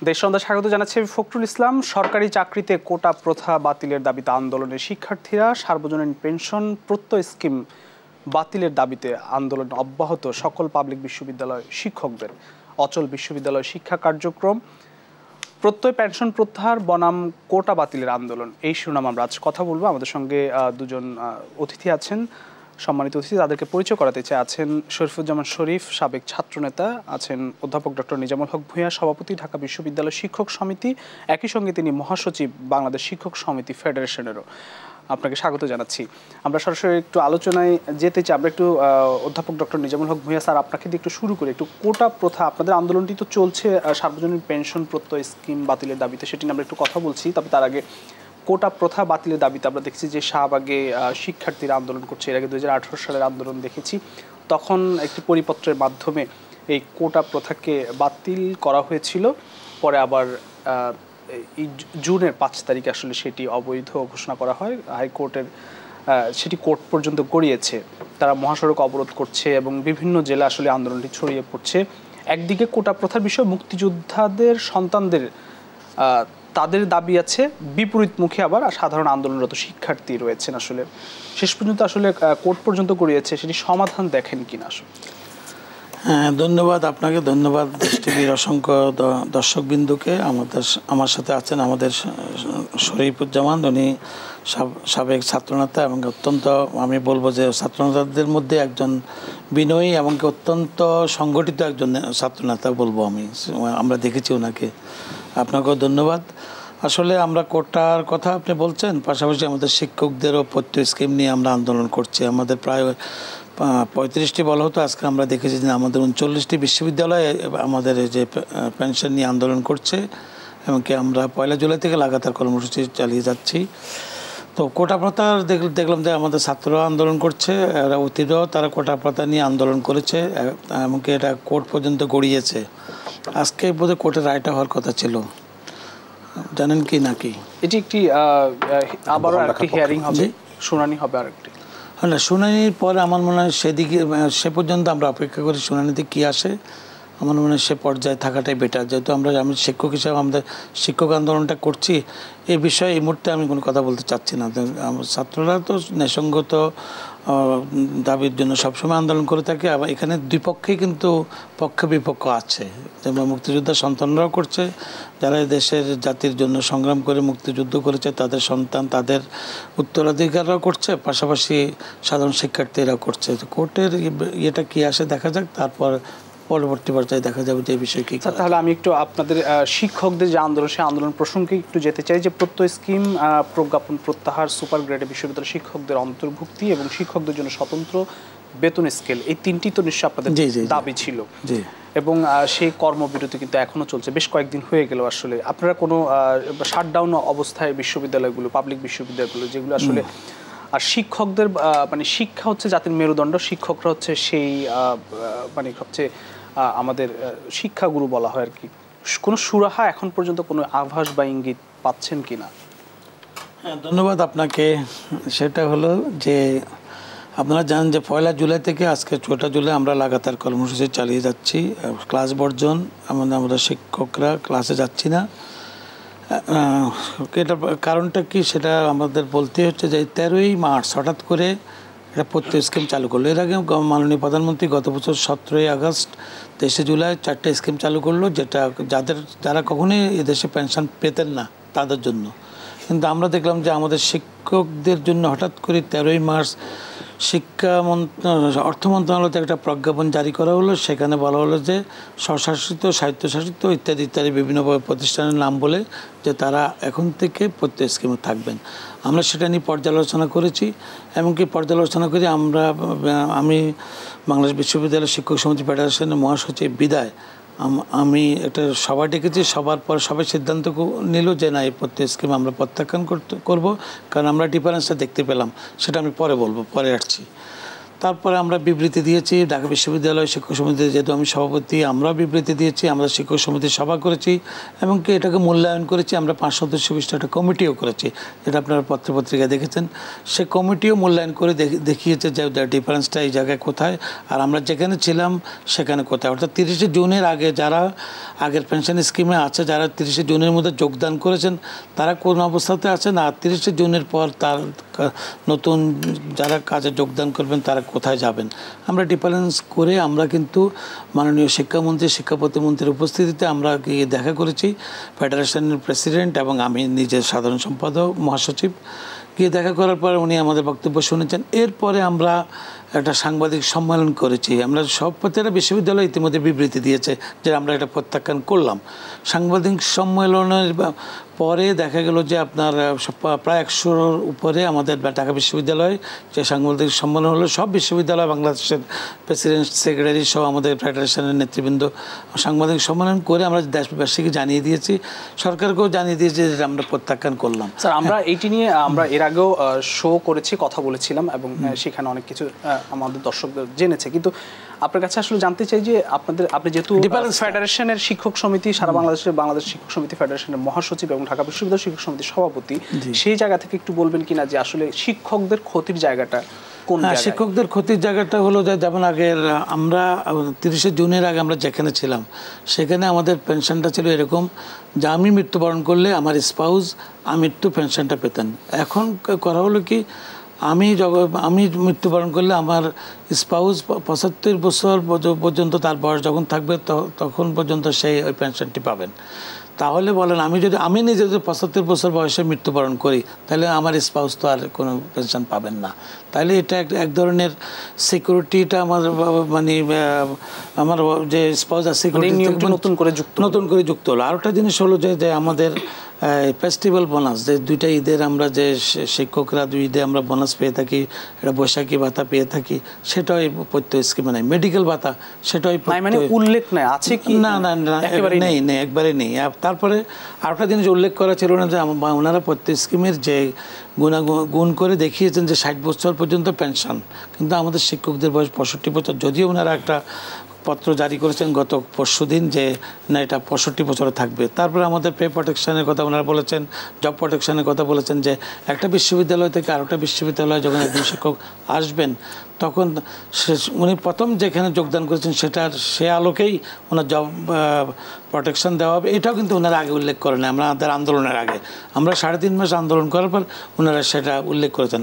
দেশ সন্ধ্যা স্বাগত জানাচ্ছি আমি ফখরুল ইসলাম। সরকারি চাকরিতে কোটা প্রথা বাতিলের দাবিতে আন্দোলনে শিক্ষার্থীরা সার্বজনীন পেনশন প্রত্যয় স্কিম বাতিলের দাবিতে আন্দোলন অব্যাহত। সকল পাবলিক বিশ্ববিদ্যালয় শিক্ষকদের অচল বিশ্ববিদ্যালয় শিক্ষা কার্যক্রম প্রত্যয় পেনশন প্রত্যাহার বনাম কোটা বাতিলের আন্দোলন, এই শিরোনাম আমরা আজ কথা বলবো। আমাদের সঙ্গে দুজন অতিথি আছেন, সম্মানিত অতিথি, তাদেরকে পরিচয় করাতে চাই। আছেন শরীফুজ্জামান শরীফ, সাবেক ছাত্রনেতা, আছেন অধ্যাপক ডক্টর নিজামুল হক ভূঁইয়া, সভাপতি ঢাকা বিশ্ববিদ্যালয় শিক্ষক সমিতি, একই সঙ্গে তিনি মহাসচিব বাংলাদেশ শিক্ষক সমিতি ফেডারেশনেরও। আপনাকে স্বাগত জানাচ্ছি। আমরা সরাসরি একটু আলোচনায় যেতে চাই। আমরা একটু অধ্যাপক ডক্টর নিজামুল হক ভূঁইয়া স্যার, আপনাকে দিয়ে একটু শুরু করি। একটু কোটা প্রথা, আপনাদের আন্দোলনটি তো চলছে সার্বজনীন পেনশন প্রত্যয় স্কিম বাতিলের দাবিতে, সেটি নিয়ে আমরা একটু কথা বলছি। তবে তার আগে কোটা প্রথা বাতিলের দাবিতে আমরা দেখছি যে শাহবাগে শিক্ষার্থীরা আন্দোলন করছে। এর আগে 2018 সালের আন্দোলন দেখেছি, তখন একটি পরিপত্রের মাধ্যমে এই কোটা প্রথাকে বাতিল করা হয়েছিল। পরে আবার জুনের 5 তারিখে আসলে সেটি অবৈধ ঘোষণা করা হয়। হাইকোর্টের সেটি কোর্ট পর্যন্ত গড়িয়েছে। তারা মহাসড়ক অবরোধ করছে এবং বিভিন্ন জেলা আসলে আন্দোলনটি ছড়িয়ে পড়ছে। একদিকে কোটা প্রথার বিষয়ে মুক্তিযোদ্ধাদের সন্তানদের তাদের দাবি আছে, বিপরীতমুখী আবার সাধারণ আন্দোলনরত শিক্ষার্থী রয়েছেন। আসলে শেষ পর্যন্ত আসলে কোর্ট পর্যন্ত গড়িয়েছে, সেটি সমাধান দেখেন কিনা আসলে? হ্যাঁ, ধন্যবাদ আপনাকে, ধন্যবাদ দেশ টিভির অসংখ্য দর্শকবৃন্দুকে। আমার সাথে আছেন আমাদের শরীফুজ্জামান, উনি সাবেক ছাত্রনেতা এবং অত্যন্ত, আমি বলবো যে ছাত্রনেতাদের মধ্যে একজন বিনয়ী এবং অত্যন্ত সংগঠিত একজন ছাত্রনেতা বলবো আমি। আমরা দেখেছি ওনাকে। আপনাকেও ধন্যবাদ। আসলে আমরা কোটার কথা আপনি বলছেন, পাশাপাশি আমাদের শিক্ষকদেরও প্রত্যয় স্কিম নিয়ে আমরা আন্দোলন করছি। আমাদের প্রায় 35টি বলা হতো, আজকে আমরা দেখেছি যে আমাদের 39টি বিশ্ববিদ্যালয়ে আমাদের যে পেনশন নিয়ে আন্দোলন করছে, এমনকি আমরা 1 জুলাই থেকে লাগাতার কর্মসূচি চালিয়ে যাচ্ছি। তো কোটা প্রথা দেখলাম যে আমাদের ছাত্ররা আন্দোলন করছে, এরা অতীতেও তারা কোটা প্রথা নিয়ে আন্দোলন করেছে, এমনকি এটা কোর্ট পর্যন্ত গড়িয়েছে। আজকে বোধহয় কোর্টের রায়টা হওয়ার কথা ছিল, জানেন কি নাকি? এটি একটি আবারও একটি হিয়ারিং হবে, শুনানি হবে আরেকটি। হ্যাঁ, শুনানির পরে আমার মনে হয় সেদিকে সে পর্যন্ত আমরা অপেক্ষা করি শুনানিতে কী আসে। আমার মনে হয় সে পর্যায়ে থাকাটাই বেটার, যেহেতু আমি শিক্ষক হিসাবে আমাদের শিক্ষক আন্দোলনটা করছি। এই বিষয়ে এই মুহূর্তে আমি কোনো কথা বলতে চাচ্ছি না। ছাত্ররা তো ন্যায়সঙ্গত দাবির জন্য সবসময় আন্দোলন করে থাকে। আবার এখানে দুই পক্ষেই কিন্তু পক্ষ বিপক্ষ আছে, যেমন মুক্তিযোদ্ধার সন্তানরাও করছে, যারা দেশের জাতির জন্য সংগ্রাম করে মুক্তিযুদ্ধ করেছে তাদের সন্তান, তাদের উত্তরাধিকাররাও করছে, পাশাপাশি সাধারণ শিক্ষার্থীরাও করছে। তো কোর্টের ইয়েটা কী আসে দেখা যাক, তারপর পরবর্তী পর্যায়ে দেখা যাবে যে এই বিষয়ে কী। তাহলে আমি একটু আপনাদের শিক্ষকদের যে আন্দোলন, সেই আন্দোলন প্রসঙ্গে একটু যেতে চাই। যে প্রত্যয় স্কিম, প্রজ্ঞাপন প্রত্যাহার, সুপার গ্রেডে বিশ্ববিদ্যালয় শিক্ষকদের অন্তর্ভুক্তি এবং শিক্ষকদের জন্য স্বতন্ত্র বেতন স্কেল, এই তিনটি তো নিশ্চয়ই আপনাদের দাবি ছিল। এবং সেই কর্মবিরতি কিন্তু এখনো চলছে, বেশ কয়েকদিন হয়ে গেল। আসলে আপনারা কোনো শাটডাউন অবস্থায় বিশ্ববিদ্যালয়গুলো, পাবলিক বিশ্ববিদ্যালয়গুলো যেগুলো আসলে, আর শিক্ষকদের মানে শিক্ষা হচ্ছে জাতির মেরুদণ্ড, শিক্ষকরা হচ্ছে সেই মানে হচ্ছে আমাদের শিক্ষাগুরু বলা হয় আর কি। কোনো সুরাহা এখন পর্যন্ত কোনো আভাস বা ইঙ্গিত পাচ্ছেন কিনা? হ্যাঁ, ধন্যবাদ আপনাকে। সেটা হলো যে আপনারা জানেন যে 1 জুলাই থেকে আজকে 4 জুলাই আমরা লাগাতার কর্মসূচি চালিয়ে যাচ্ছি। ক্লাস বর্জন, আমরা শিক্ষকরা ক্লাসে যাচ্ছি না। এটার কারণটা কি সেটা আমাদের বলতে হচ্ছে যে 13ই মার্চ হঠাৎ করে এটা প্রত্যয় স্কিম চালু করলো। এর আগে মাননীয় প্রধানমন্ত্রী গত বছর 17ই আগস্ট, 23শে জুলাই 4টে স্কিম চালু করলো, যেটা যারা কখনোই এদেশে পেনশন পেতেন না তাদের জন্য। কিন্তু আমরা দেখলাম যে আমাদের শিক্ষকদের জন্য হঠাৎ করে 13ই মার্চ অর্থ মন্ত্রণালয়তে একটা প্রজ্ঞাপন জারি করা হলো। সেখানে বলা হলো যে স্বশাসিত, স্বায়ত্তশাসিত ইত্যাদি ইত্যাদি বিভিন্ন প্রতিষ্ঠানের নাম বলে যে তারা এখন থেকে প্রত্যয় স্কিমে থাকবেন। আমরা সেটা নিয়ে পর্যালোচনা করেছি, এমনকি পর্যালোচনা করে আমি বাংলাদেশ বিশ্ববিদ্যালয় শিক্ষক সমিতি ফেডারেশনের মহাসচিব বিদায় আমি একটা সভা ডেকেছি। সবার পর সবাই সিদ্ধান্ত নিল যে না, এই প্রত্যয় স্কিম আমরা প্রত্যাখ্যান করব, কারণ আমরা ডিফারেন্সটা দেখতে পেলাম। সেটা আমি পরে বলবো, পরে আসছি। তারপরে আমরা বিবৃতি দিয়েছি, ঢাকা বিশ্ববিদ্যালয় শিক্ষক সমিতির যেহেতু আমি সভাপতি, আমরা বিবৃতি দিয়েছি, আমরা শিক্ষক সমিতির সভা করেছি এবং কি এটাকে মূল্যায়ন করেছি। আমরা 5 সদস্য বিশিষ্ট একটা কমিটিও করেছি, যেটা আপনারা পত্রপত্রিকায় দেখেছেন। সে কমিটিও মূল্যায়ন করে দেখিয়েছে যে ডিফারেন্সটা এই জায়গায় কোথায় আর আমরা যেখানে ছিলাম সেখানে কোথায়। অর্থাৎ 30শে জুনের আগে যারা আগের পেনশন স্কিমে আছে, যারা 30শে জুনের মধ্যে যোগদান করেছেন তারা কোন অবস্থাতে আছেন, আর 30শে জুনের পর তার নতুন যারা কাজে যোগদান করবেন তারা কোথায় যাবেন, আমরা ডিফারেন্স করে আমরা কিন্তু মাননীয় শিক্ষামন্ত্রী, শিক্ষা প্রতিমন্ত্রীর উপস্থিতিতে আমরা গিয়ে দেখা করেছি। ফেডারেশনের প্রেসিডেন্ট এবং আমি নিজের সাধারণ সম্পাদক মহাসচিব গিয়ে দেখা করার পর উনি আমাদের বক্তব্য শুনেছেন। এরপরে আমরা একটা সাংবাদিক সম্মেলন করেছি। আমরা সব প্রত্যেকটা বিশ্ববিদ্যালয় ইতিমধ্যে বিবৃতি দিয়েছে যে আমরা এটা প্রত্যাখ্যান করলাম। সাংবাদিক সম্মেলনের পরে দেখা গেল যে আপনার প্রায় 100-র উপরে আমাদের ঢাকা বিশ্ববিদ্যালয় যে সাংবাদিক সম্মেলন হলো, সব বিশ্ববিদ্যালয় বাংলাদেশের প্রেসিডেন্ট, সেক্রেটারি সহ আমাদের ফেডারেশনের নেতৃবৃন্দ সাংবাদিক সম্মেলন করে আমরা দেশবাসীকে জানিয়ে দিয়েছি, সরকারকেও জানিয়ে দিয়েছি যে আমরা প্রত্যাখ্যান করলাম। স্যার, আমরা এইটি নিয়ে আমরা এর আগেও শো করেছি, কথা বলেছিলাম এবং সেখানে অনেক কিছু আমাদের দর্শকদের জেনেছে। কিন্তু আপনার কাছে আসলে জানতে চাই যে আপনি যেহেতু ফেডারেশনের শিক্ষক সমিতি, সারা বাংলাদেশ শিক্ষক সমিতি ফেডারেশনের মহাসচিব এবং ঢাকা বিশ্ববিদ্যালয় শিক্ষক সমিতির সভাপতি, সেই জায়গা থেকে একটু বলবেন কিনা যে আসলে শিক্ষকদের ক্ষতির জায়গাটা কোন জায়গায়? শিক্ষকদের ক্ষতির জায়গাটা হলো যে যেমন আগের আমরা 30শে জুনের আগে আমরা যেখানে ছিলাম সেখানে আমাদের পেনশনটা ছিল এরকম যে আমি মৃত্যুবরণ করলে আমার স্পাউস আমৃত্যু পেনশনটা পেতেন। এখন করা হলো কি, আমি মৃত্যুবরণ করলে আমার স্পাউস 75 বছর পর্যন্ত তার বয়স যখন থাকবে তখন পর্যন্ত সেই ওই পেনশনটি পাবেন। তাহলে বলেন আমি নিজে যদি 75 বছর বয়সে মৃত্যুবরণ করি তাহলে আমার স্পাউস তো আর কোনো পেনশন পাবেন না। তাহলে এটা এক ধরনের সিকিউরিটিটা আমার মানে আমার যে স্পাউস আর সিকিউরিটি নতুন করে যুক্ত হলো। আরেকটা জিনিস হলো যে আমাদের ফেস্টিভ্যাল বোনাস, যে 2টা ঈদের আমরা যে শিক্ষকরা 2 ঈদে আমরা বোনাস পেয়ে থাকি, এটা বৈশাখী ভাতা পেয়ে থাকি, সেটাই প্রত্যেক স্কিমে নাই। মেডিকেল ভাতা সেটাই মানে উল্লেখ নাই, আছে কি? না নেই, একবারে নেই। তারপরে আরেকটা জিনিস উল্লেখ করা ছিল না যে ওনারা প্রত্যেক স্কিমের যে গুণ করে দেখিয়েছেন যে 60 বছর পর্যন্ত পেনশন, কিন্তু আমাদের শিক্ষকদের বয়স 65 বছর। যদিও ওনারা একটা পত্র জারি করেছেন গত পরশুদিন যে না এটা 65 বছরে থাকবে। তারপরে আমাদের পে প্রোটেকশনের কথা ওনারা বলেছেন, জব প্রোটেকশনের কথা বলেছেন যে একটা বিশ্ববিদ্যালয় থেকে আরেকটা বিশ্ববিদ্যালয়ে যখন একজন শিক্ষক আসবেন তখন উনি প্রথম যেখানে যোগদান করেছেন সে আলোকেই ওনার জব প্রোটেকশন দেওয়া হবে। এটাও কিন্তু ওনারা আগে উল্লেখ করেন, আমাদের আন্দোলনের আগে। আমরা 3.5 মাস আন্দোলন করার পর ওনারা সেটা উল্লেখ করেছেন।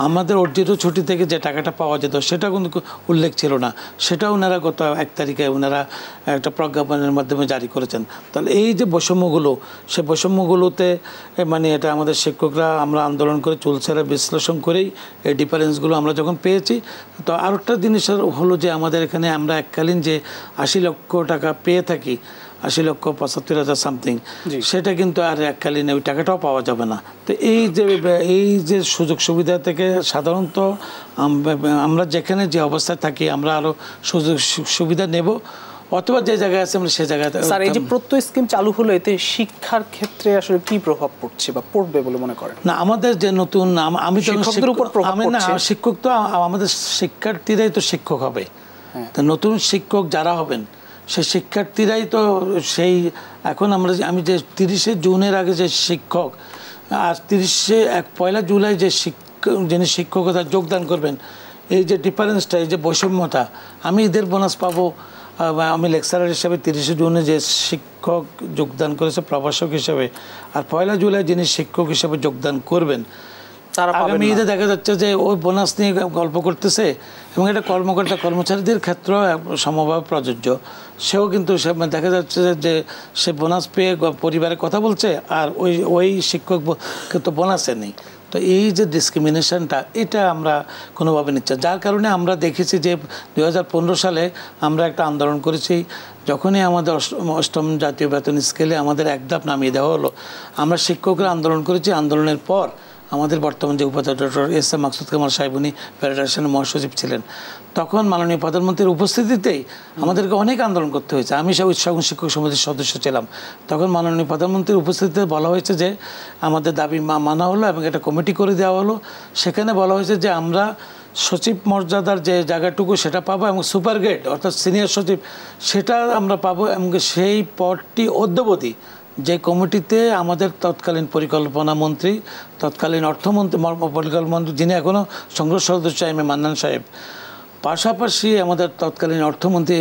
আমাদের অর্জিত ছুটি থেকে যে টাকাটা পাওয়া যেত সেটাও কিন্তু উল্লেখ ছিল না, সেটাও ওনারা গত 1 তারিখে ওনারা একটা প্রজ্ঞাপনের মাধ্যমে জারি করেছেন। তাহলে এই যে বৈষম্যগুলো, সে বৈষম্যগুলোতে মানে এটা আমাদের শিক্ষকরা আমরা আন্দোলন করে চুলছেরা বিশ্লেষণ করেই এই ডিফারেন্সগুলো আমরা যখন পেয়েছি। তো আরেকটা জিনিস হলো যে আমাদের এখানে আমরা এককালীন যে 80 লক্ষ টাকা পেয়ে থাকি, 80,75,000 সামথিং, সেটা কিন্তু আর এককালীন ওই টাকাটাও পাওয়া যাবে না। তো এই যে সুযোগ সুবিধা থেকে সাধারণত আমরা যেখানে যে অবস্থায় থাকি আমরা আরও সুযোগ সুবিধা নেব, অথবা যে জায়গায় আছে আমরা সে জায়গায়। স্যার, এই যে প্রত্যয় স্কিম চালু হলো এতে শিক্ষার ক্ষেত্রে আসলে কি প্রভাব পড়ছে বা পড়বে বলে মনে করেন? না, আমাদের যে নতুন আমি শিক্ষক তো আমাদের শিক্ষার্থীরাই তো শিক্ষক হবে। তো নতুন শিক্ষক যারা হবেন সেই শিক্ষার্থীরাই তো সেই এখন আমি যে 30শে জুনের আগে যে শিক্ষক আর 1 জুলাই যে যিনি শিক্ষকতা যোগদান করবেন, এই যে ডিফারেন্সটা, এই যে বৈষম্যটা, আমি ঈদের বোনাস পাবো, আমি লেকচারার হিসাবে 30শে জুনে যে শিক্ষক যোগদান করেছে প্রভাষক হিসাবে, আর 1 জুলাই যিনি শিক্ষক হিসাবে যোগদান করবেন আগামী ঈদে দেখা যাচ্ছে যে ওই বোনাস নিয়ে গল্প করতেছে। এবং এটা কর্মকর্তা কর্মচারীদের ক্ষেত্রেও সমভাবে প্রযোজ্য। সেও কিন্তু দেখা যাচ্ছে যে সে বোনাস পেয়ে পরিবারের কথা বলছে আর ওই শিক্ষক কিন্তু বোনাসে নেই। তো এই যে ডিসক্রিমিনেশনটা, এটা আমরা কোনোভাবে নিচ্ছি, যার কারণে আমরা দেখেছি যে 2015 সালে আমরা একটা আন্দোলন করেছি। যখনই আমাদের 8ম জাতীয় বেতন স্কেলে আমাদের 1 ধাপ নামিয়ে দেওয়া হলো, আমরা শিক্ষকরা আন্দোলন করেছি। আন্দোলনের পর আমাদের বর্তমান যে উপাচার্য doctor S M Maksud Kamal সাহেব, উনি ফেডারেশনের মহাসচিব ছিলেন, তখন মাননীয় প্রধানমন্ত্রীর উপস্থিতিতেই আমাদেরকে অনেক আন্দোলন করতে হয়েছে। আমি সব উৎসাহন শিক্ষক সমিতির সদস্য ছিলাম। তখন মাননীয় প্রধানমন্ত্রীর উপস্থিতিতে বলা হয়েছে যে আমাদের দাবি মানা হলো এবং একটা কমিটি করে দেওয়া হলো। সেখানে বলা হয়েছে যে আমরা সচিব মর্যাদার যে জায়গাটুকু সেটা পাবো এবং সুপার গ্রেড অর্থাৎ সিনিয়র সচিব সেটা আমরা পাবো, এবং সেই পদটি অদ্যাবধি যে কমিটিতে আমাদের তৎকালীন পরিকল্পনা মন্ত্রী, তৎকালীন অর্থমন্ত্রী, পরিকল্পনা যিনি এখনও সংসদ সদস্য এম এ মান্নান সাহেব, পাশাপাশি আমাদের তৎকালীন অর্থমন্ত্রী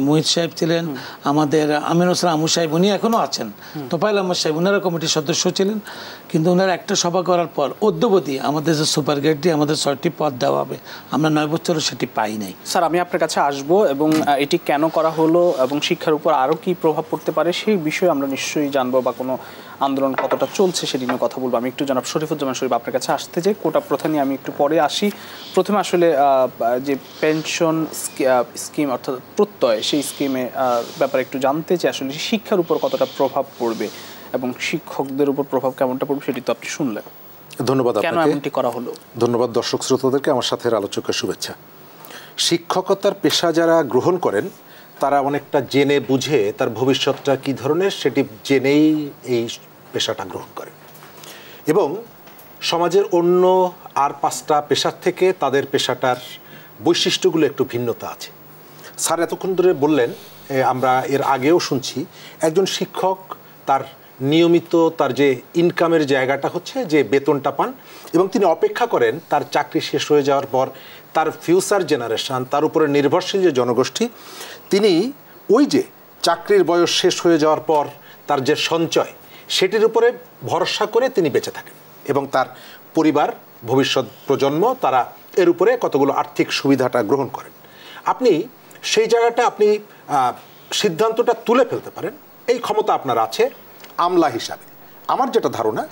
মুহিত সাহেব ছিলেন, আমাদের আমির হোসেন আমু সাহেব উনি এখনও আছেন, তোফায়েল আহমদ সাহেব ওনারা কমিটির সদস্য ছিলেন। কিন্তু ওনারা একটা সভা করার পর অদ্যাবধি আমাদের যে সুপার গ্রেডটি আমাদের 6টি পদ দেওয়া হবে, আমরা 9 বছরও সেটি পাই নাই। স্যার, আমি আপনার কাছে আসবো এবং এটি কেন করা হলো এবং শিক্ষার উপর আরও কি প্রভাব পড়তে পারে সেই বিষয়ে আমরা নিশ্চয়ই জানবো, বা কোনো আন্দোলন কতটা চলছে সেটি নিয়ে কথা বলবো। আমি একটু জনাব শরীফুজ্জামান শরীফ আপনার কাছে আসতে চাই। কোটা প্রথা নিয়ে আমি একটু পরে আসি। প্রথমে আসলে যে পেনশন স্কিম অর্থাৎ প্রত্যয়, সেই স্কিমে ব্যাপারে একটু জানতে চাই আসলে শিক্ষার উপর কতটা প্রভাব পড়বে এবং শিক্ষকদের উপর প্রভাব কেমনটা পড়বে সেটি তো আপনি শুনলেন। ধন্যবাদ কেন এমনটি করা হলো। ধন্যবাদ দর্শক শ্রোতাদেরকে, আমার সাথে আলোচকের শুভেচ্ছা। শিক্ষকতার পেশা যারা গ্রহণ করেন তারা অনেকটা জেনে বুঝে তার ভবিষ্যৎটা কী ধরনের সেটি জেনেই এই পেশাটা গ্রহণ করেন, এবং সমাজের অন্য আর 5টা পেশার থেকে তাদের পেশাটার বৈশিষ্ট্যগুলো একটু ভিন্নতা আছে। স্যার এতক্ষণ ধরে বললেন, আমরা এর আগেও শুনছি, একজন শিক্ষক তার নিয়মিত তার যে ইনকামের জায়গাটা হচ্ছে যে বেতনটা পান, এবং তিনি অপেক্ষা করেন তার চাকরি শেষ হয়ে যাওয়ার পর তার ফিউচার জেনারেশন, তার উপরে নির্ভরশীল যে জনগোষ্ঠী, তিনি ওই যে চাকরির বয়স শেষ হয়ে যাওয়ার পর তার যে সঞ্চয় সেটির উপরে ভরসা করে তিনি বেঁচে থাকেন, এবং তার পরিবার, ভবিষ্যৎ প্রজন্ম তারা এর উপরে কতগুলো আর্থিক সুবিধাটা গ্রহণ করেন। আপনি সেই জায়গাটা আপনি সিদ্ধান্তটা তুলে ফেলতে পারেন, এই ক্ষমতা আপনার আছে আমলা হিসাবে। আমার যেটা ধারণা,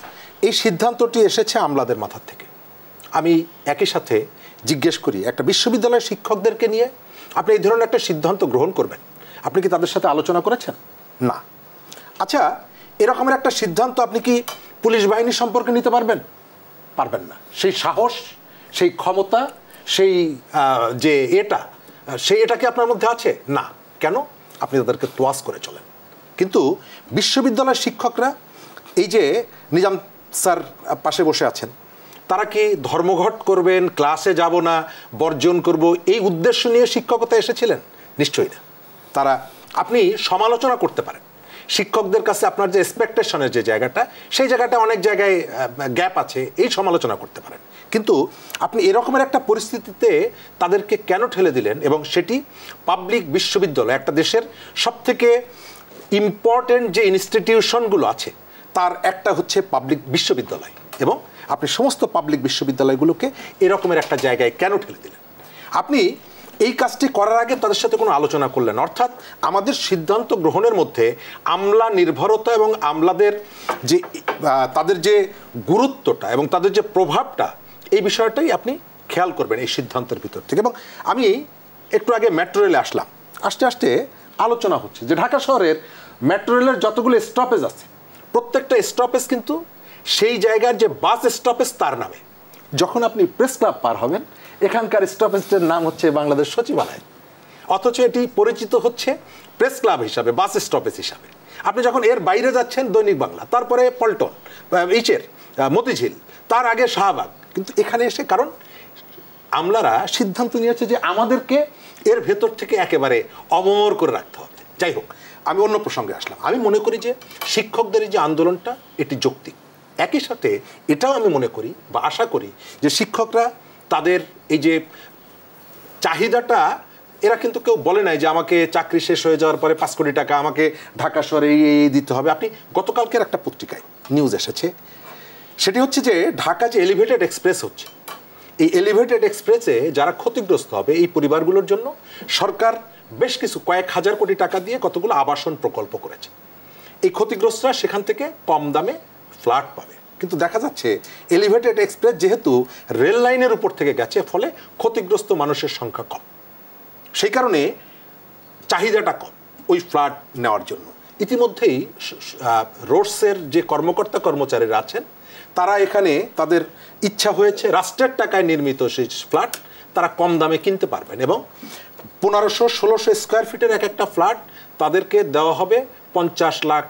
এই সিদ্ধান্তটি এসেছে আমলাদের মাথার থেকে। আমি একই সাথে জিজ্ঞেস করি, একটা বিশ্ববিদ্যালয়ের শিক্ষকদেরকে নিয়ে আপনি এই ধরনের একটা সিদ্ধান্ত গ্রহণ করবেন, আপনি কি তাদের সাথে আলোচনা করেছেন? না। আচ্ছা, এরকমের একটা সিদ্ধান্ত আপনি কি পুলিশ বাহিনী সম্পর্কে নিতে পারবেন? পারবেন না। সেই সাহস, সেই ক্ষমতা, সেই যে এটা কি আপনার মধ্যে আছে? না। কেন? আপনি তাদেরকে তোয়াজ করে চলেন। কিন্তু বিশ্ববিদ্যালয়ের শিক্ষকরা, এই যে নিজাম স্যার পাশে বসে আছেন, তারা কি ধর্মঘট করবেন, ক্লাসে যাব না, বর্জন করব, এই উদ্দেশ্য নিয়ে শিক্ষকতা এসেছিলেন? নিশ্চয়ই না। তারা, আপনি সমালোচনা করতে পারেন, শিক্ষকদের কাছে আপনার যে এক্সপেকটেশনের যে জায়গাটা, সেই জায়গাটা অনেক জায়গায় গ্যাপ আছে, এই সমালোচনা করতে পারেন। কিন্তু আপনি এরকমের একটা পরিস্থিতিতে তাদেরকে কেন ঠেলে দিলেন? এবং সেটি পাবলিক বিশ্ববিদ্যালয়, একটা দেশের সবথেকে ইম্পর্টেন্ট যে ইনস্টিটিউশনগুলো আছে তার একটা হচ্ছে পাবলিক বিশ্ববিদ্যালয়, এবং আপনি সমস্ত পাবলিক বিশ্ববিদ্যালয়গুলোকে এরকমের একটা জায়গায় কেন ঠেলে দিলেন? আপনি এই কাজটি করার আগে তাদের সাথে কোনো আলোচনা করলেন, অর্থাৎ আমাদের সিদ্ধান্ত গ্রহণের মধ্যে আমলা নির্ভরতা এবং আমলাদের যে তাদের যে গুরুত্বটা এবং তাদের যে প্রভাবটা, এই বিষয়টাই আপনি খেয়াল করবেন এই সিদ্ধান্তের ভিতর থেকে। এবং আমি একটু আগে মেট্রো রেলে আসলাম, আস্তে আস্তে আলোচনা হচ্ছে যে ঢাকা শহরের মেট্রো রেলের যতগুলো স্টপেজ আছে, প্রত্যেকটা স্টপেজ কিন্তু সেই জায়গার যে বাস স্টপেজ তার নামে। যখন আপনি প্রেস ক্লাব পার হবেন, এখানকার স্টপেজের নাম হচ্ছে বাংলাদেশ সচিবালয়, অথচ এটি পরিচিত হচ্ছে প্রেস ক্লাব হিসাবে, বাস স্টপেজ হিসাবে। আপনি যখন এর বাইরে যাচ্ছেন, দৈনিক বাংলা, তারপরে পল্টন, মতিঝিল, তার আগে শাহবাগ। কিন্তু এখানে এসে, কারণ আমলারা সিদ্ধান্ত নিয়েছে যে আমাদেরকে এর ভেতর থেকে একেবারে অমর করে রাখতে হবে। যাই হোক, আমি অন্য প্রসঙ্গে আসলাম। আমি মনে করি যে শিক্ষকদের যে আন্দোলনটা, এটি যৌক্তিক। একই সাথে এটাও আমি মনে করি বা আশা করি যে শিক্ষকরা তাদের এই যে চাহিদাটা, এরা কিন্তু কেউ বলে নাই যে আমাকে চাকরি শেষ হয়ে যাওয়ার পরে 5 কোটি টাকা আমাকে ঢাকা শহরে এই দিতে হবে। আপনি গতকালকের একটা পত্রিকায় নিউজ এসেছে, সেটি হচ্ছে যে ঢাকা যে এলিভেটেড এক্সপ্রেস হচ্ছে, এই এলিভেটেড এক্সপ্রেসে যারা ক্ষতিগ্রস্ত হবে, এই পরিবারগুলোর জন্য সরকার বেশ কিছু কয়েক হাজার কোটি টাকা দিয়ে কতগুলো আবাসন প্রকল্প করেছে। এই ক্ষতিগ্রস্তরা সেখান থেকে কম দামে ফ্ল্যাট পাবে। কিন্তু দেখা যাচ্ছে এলিভেটেড এক্সপ্রেস যেহেতু রেল লাইনের উপর থেকে গেছে, ফলে ক্ষতিগ্রস্ত মানুষের সংখ্যা কম, সেই কারণে চাহিদাটা কম ওই ফ্ল্যাট নেওয়ার জন্য। ইতিমধ্যেই রোডসের যে কর্মকর্তা কর্মচারীরা আছেন, তারা এখানে তাদের ইচ্ছা হয়েছে রাষ্ট্রের টাকায় নির্মিত সেই ফ্ল্যাট তারা কম দামে কিনতে পারবেন এবং 1500-1600 স্কোয়ার ফিটের এক একটা ফ্ল্যাট তাদেরকে দেওয়া হবে 50 লাখ